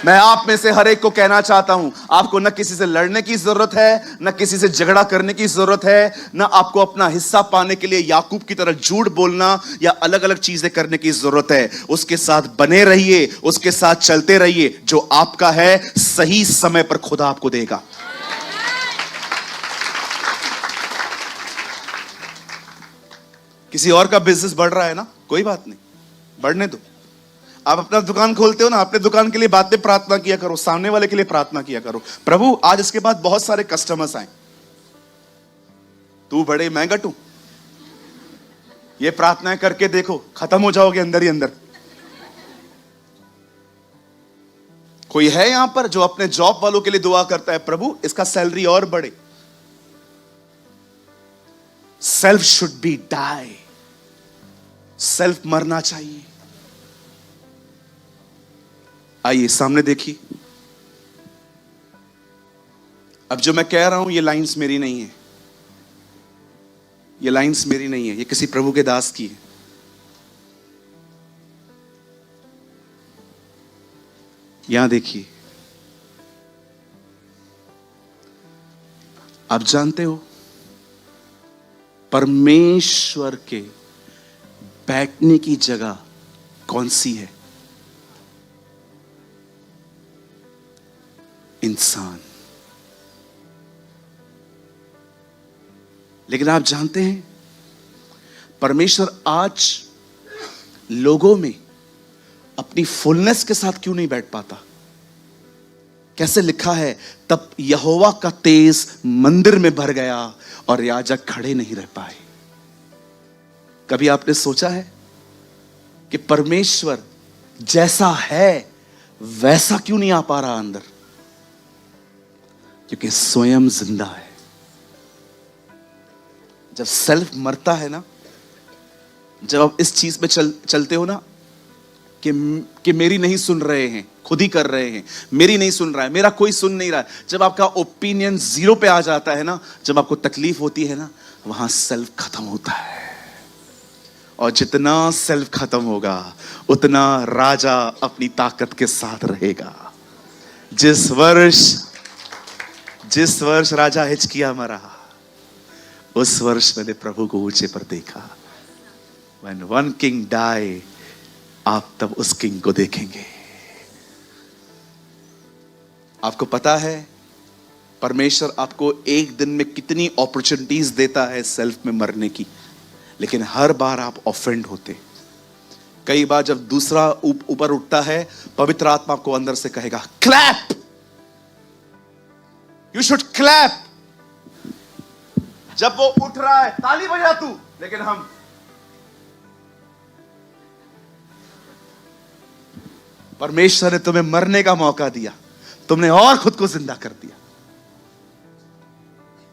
मैं आप में से हर एक को कहना चाहता हूं, आपको न किसी से लड़ने की जरूरत है, न किसी से झगड़ा करने की जरूरत है, न आपको अपना हिस्सा पाने के लिए याकूब की तरह झूठ बोलना या अलग अलग चीजें करने की जरूरत है। उसके साथ बने रहिए, उसके साथ चलते रहिए। जो आपका है सही समय पर खुदा आपको देगा। किसी और का बिजनेस बढ़ रहा है ना, कोई बात नहीं, बढ़ने दो। आप अपना दुकान खोलते हो ना, अपने दुकान के लिए बातें प्रार्थना किया करो, सामने वाले के लिए प्रार्थना किया करो, प्रभु आज इसके बाद बहुत सारे कस्टमर्स आए, तू बड़े मैं घटूं। ये प्रार्थनाएं करके देखो, खत्म हो जाओगे अंदर ही अंदर। कोई है यहां पर जो अपने जॉब वालों के लिए दुआ करता है, प्रभु इसका सैलरी और बढ़े? Self should be die, self मरना चाहिए। आइए सामने देखिए। अब जो मैं कह रहा हूं ये लाइंस मेरी नहीं है, ये लाइंस मेरी नहीं है, ये किसी प्रभु के दास की है। यहां देखिए, आप जानते हो परमेश्वर के बैठने की जगह कौन सी है? इंसान। लेकिन आप जानते हैं परमेश्वर आज लोगों में अपनी फुलनेस के साथ क्यों नहीं बैठ पाता? कैसे लिखा है, तब यहोवा का तेज मंदिर में भर गया और याजक खड़े नहीं रह पाए। कभी आपने सोचा है कि परमेश्वर जैसा है वैसा क्यों नहीं आ पा रहा अंदर? क्योंकि स्वयं जिंदा है। जब सेल्फ मरता है ना, जब आप इस चीज पे चलते हो ना कि मेरी नहीं सुन रहे हैं, खुद ही कर रहे हैं, मेरी नहीं सुन रहा है, मेरा कोई सुन नहीं रहा है, जब आपका ओपिनियन 0 पे आ जाता है ना, जब आपको तकलीफ होती है ना, वहां सेल्फ खत्म होता है। और जितना सेल्फ खत्म होगा उतना राजा अपनी ताकत के साथ रहेगा। जिस वर्ष राजा हिजकिय्याह मरा, उस वर्ष मैंने प्रभु को ऊंचे पर देखा। When one king die, आप तब उस किंग को देखेंगे। आपको पता है परमेश्वर आपको एक दिन में कितनी अपॉर्चुनिटीज देता है सेल्फ में मरने की, लेकिन हर बार आप ऑफेंड होते। कई बार जब दूसरा ऊपर उठता है, पवित्र आत्मा आपको अंदर से कहेगा क्लैप, यू शुड क्लैप। जब वो उठ रहा है ताली बजा तू, लेकिन हम परमेश्वर ने तुम्हें मरने का मौका दिया, तुमने और खुद को जिंदा कर दिया।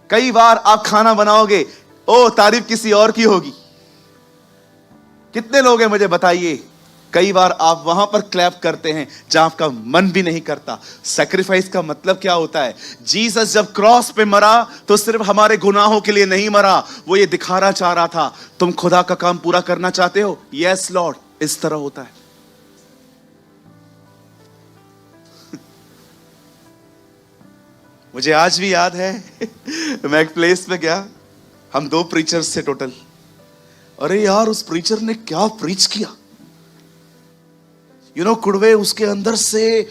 कई बार आप खाना बनाओगे, ओ तारीफ किसी और की होगी। कितने लोग हैं मुझे बताइए, कई बार आप वहां पर क्लैप करते हैं जहां आपका मन भी नहीं करता। सैक्रिफाइस का मतलब क्या होता है? जीसस जब क्रॉस पे मरा तो सिर्फ हमारे गुनाहों के लिए नहीं मरा, वो ये दिखाना चाह रहा था तुम खुदा का काम पूरा करना चाहते हो। यस लॉर्ड, इस तरह होता है। मुझे आज भी याद है मैं एक प्लेस पे गया, हम 2 प्रीचर्स थे टोटल। अरे यार उस प्रीचर ने क्या प्रीच किया, कुड़वे उसके अंदर से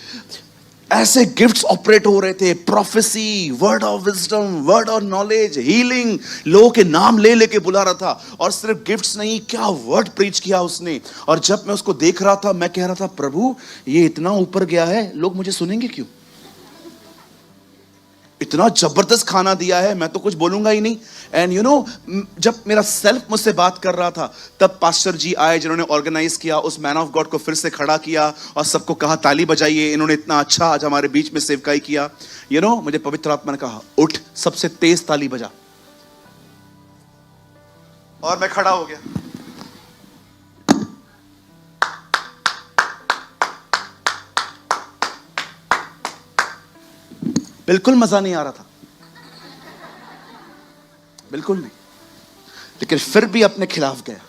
ऐसे गिफ्ट्स ऑपरेट हो रहे थे, prophecy, word of wisdom, word of knowledge, healing, लोगों के नाम ले लेके बुला रहा था। और सिर्फ गिफ्ट्स नहीं, क्या वर्ड प्रीच किया उसने। और जब मैं उसको देख रहा था, मैं कह रहा था प्रभु ये इतना ऊपर गया है, लोग मुझे सुनेंगे क्यों? इतना जबरदस्त खाना दिया है, मैं तो कुछ बोलूंगा ही नहीं। एंड जब मेरा सेल्फ मुझसे बात कर रहा था, तब पास्टर जी आए जिन्होंने ऑर्गेनाइज किया, उस मैन ऑफ गॉड को फिर से खड़ा किया और सबको कहा ताली बजाइए, इन्होंने इतना अच्छा आज हमारे बीच में सेवकाई किया। मुझे पवित्र आत्मा ने कहा उठ, सबसे तेज ताली बजा। और मैं खड़ा हो गया। बिल्कुल मजा नहीं आ रहा था, बिल्कुल नहीं, लेकिन फिर भी अपने खिलाफ गया।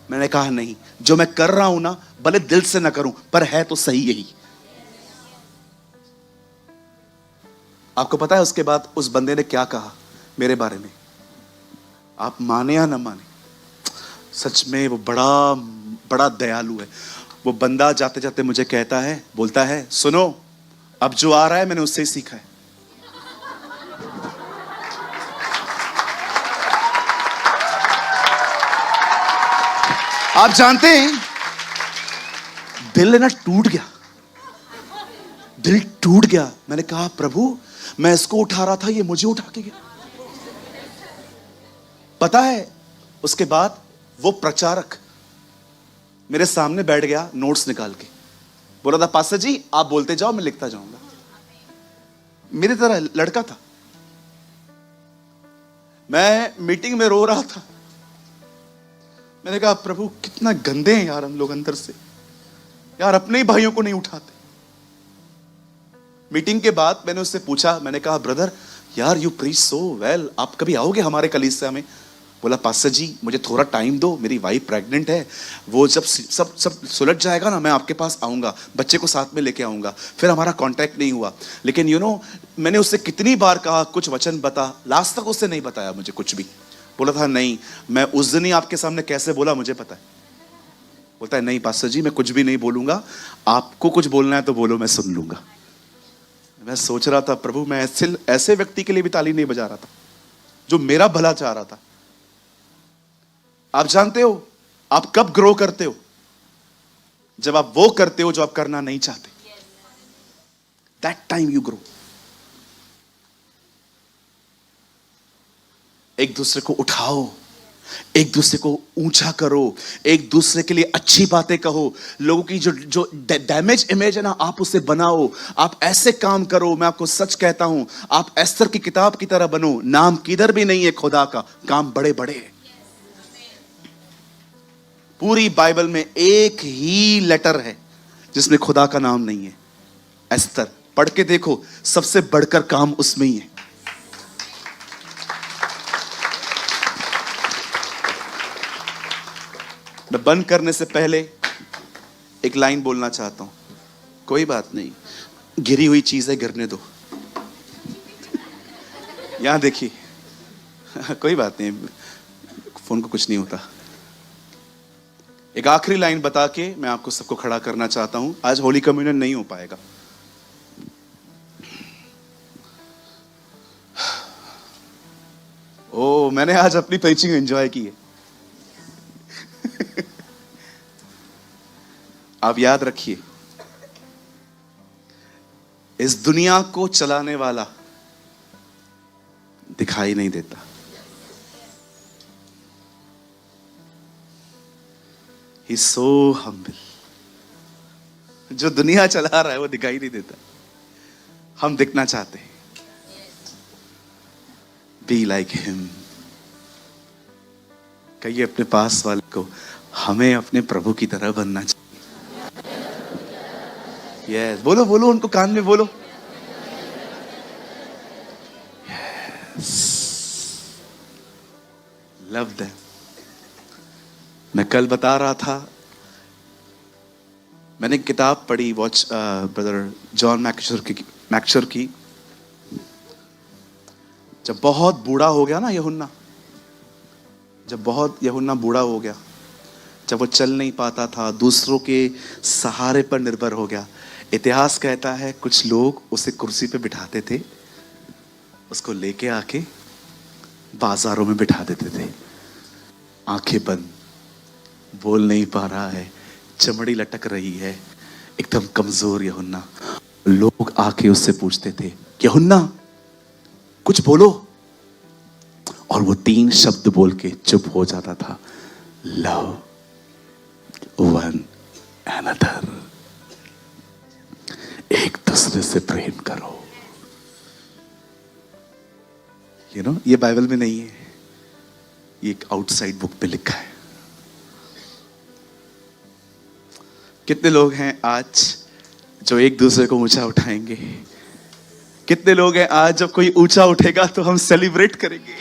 मैंने कहा नहीं, जो मैं कर रहा हूं ना, भले दिल से ना करूं, पर है तो सही यही। आपको पता है उसके बाद उस बंदे ने क्या कहा मेरे बारे में? आप माने या ना माने, सच में वो बड़ा बड़ा दयालु है। वो बंदा जाते जाते मुझे कहता है, बोलता है सुनो, अब जो आ रहा है मैंने उससे ही सीखा है। आप जानते हैं दिल ना टूट गया, दिल टूट गया। मैंने कहा प्रभु मैं इसको उठा रहा था, ये मुझे उठा के गया। पता है उसके बाद वो प्रचारक मेरे सामने बैठ गया, नोट्स निकाल के बोला था पास्टर जी आप बोलते जाओ, मैं लिखता जाऊंगा। मेरी तरह लड़का था। मैं मीटिंग में रो रहा था। मैंने कहा प्रभु कितना गंदे हैं यार हम लोग अंदर से, यार अपने ही भाइयों को नहीं उठाते। मीटिंग के बाद मैंने उससे पूछा, मैंने कहा ब्रदर यार यू प्रीच सो वेल, आप कभी आओगे हमारे कलीसिया में? बोला पास्टर जी मुझे थोड़ा टाइम दो, मेरी वाइफ प्रेग्नेंट है, वो जब सब सुलझ जाएगा ना मैं आपके पास आऊंगा, बच्चे को साथ में लेके आऊंगा। फिर हमारा कांटेक्ट नहीं हुआ। लेकिन मैंने उससे कितनी बार कहा कुछ वचन बता, लास्ट तक उससे नहीं बताया मुझे कुछ भी। बोला था नहीं, मैं उस दिन ही आपके सामने कैसे बोला मुझे पता है। बोलता है नहीं पास्टर जी मैं कुछ भी नहीं बोलूंगा, आपको कुछ बोलना है तो बोलो, मैं सुन लूंगा। मैं सोच रहा था प्रभु मैं ऐसे व्यक्ति के लिए भी ताली नहीं बजा रहा था जो मेरा भला चाह रहा था। आप जानते हो आप कब ग्रो करते हो? जब आप वो करते हो जो आप करना नहीं चाहते। That time you grow. एक दूसरे को उठाओ, एक दूसरे को ऊंचा करो, एक दूसरे के लिए अच्छी बातें कहो। लोगों की जो डैमेज इमेज है ना, आप उसे बनाओ। आप ऐसे काम करो, मैं आपको सच कहता हूं, आप एस्तर की किताब की तरह बनो। नाम किधर भी नहीं है खुदा का, काम बड़े बड़े हैं। पूरी बाइबल में एक ही लेटर है जिसमें खुदा का नाम नहीं है, एस्तर। पढ़ के देखो, सबसे बढ़कर काम उसमें ही है। मैं बंद करने से पहले एक लाइन बोलना चाहता हूं। कोई बात नहीं, गिरी हुई चीजें गिरने दो। यहां देखिए, कोई बात नहीं, फोन को कुछ नहीं होता। एक आखिरी लाइन बता के मैं आपको सबको खड़ा करना चाहता हूं। आज होली कम्युनियन नहीं हो पाएगा। ओ, मैंने आज अपनी प्रीचिंग एंजॉय की है। आप याद रखिए, इस दुनिया को चलाने वाला दिखाई नहीं देता। He's so humble। जो दुनिया चला रहा है वो दिखाई नहीं देता, हम दिखना चाहते हैं। Be like him। कहिए अपने पास वाले को, हमें अपने प्रभु की तरह बनना चाहिए। Yes, बोलो बोलो, उनको कान में बोलो। Yes। Love them। मैं कल बता रहा था, मैंने एक किताब पढ़ी ब्रदर जॉन मैक्शर की। जब बहुत बूढ़ा हो गया ना यूहन्ना, जब बहुत यूहन्ना बूढ़ा हो गया, जब वो चल नहीं पाता था, दूसरों के सहारे पर निर्भर हो गया, इतिहास कहता है कुछ लोग उसे कुर्सी पे बिठाते थे, उसको लेके आके बाजारों में बिठा देते थे। आंखें बंद, बोल नहीं पा रहा है, चमड़ी लटक रही है, एकदम कमजोर यूहन्ना। लोग आके उससे पूछते थे, यूहन्ना कुछ बोलो, और वो 3 शब्द बोल के चुप हो जाता था। Love one another. एक दूसरे से प्रेम करो। ये बाइबल में नहीं है, ये एक आउटसाइड बुक पे लिखा है। कितने लोग हैं आज जो एक दूसरे को ऊंचा उठाएंगे? कितने लोग हैं आज जब कोई ऊंचा उठेगा तो हम सेलिब्रेट करेंगे?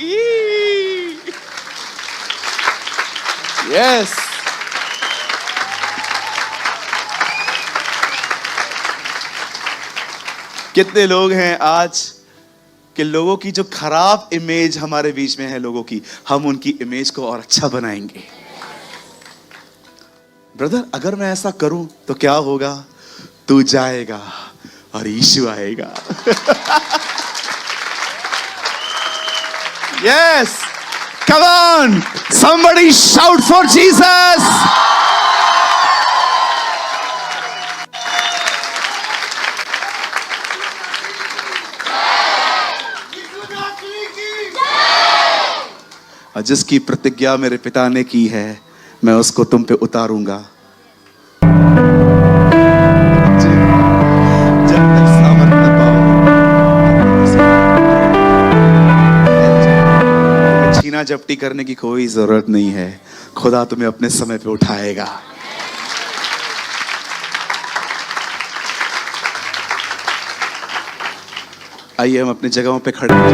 यस। कितने लोग हैं आज कि लोगों की जो खराब इमेज हमारे बीच में है लोगों की, हम उनकी इमेज को और अच्छा बनाएंगे। ब्रदर, अगर मैं ऐसा करूं तो क्या होगा? तू जाएगा और यीशु आएगा। Yes, come on, somebody shout for Jesus। और जिसकी प्रतिज्ञा मेरे पिता ने की है, मैं उसको तुम पे उतारूंगा। जब तक सामर्थ न पाओ, छीना झपटी करने की कोई जरूरत नहीं है। खुदा तुम्हें अपने समय पे उठाएगा। आइए हम अपनी जगहों पे खड़े हैं।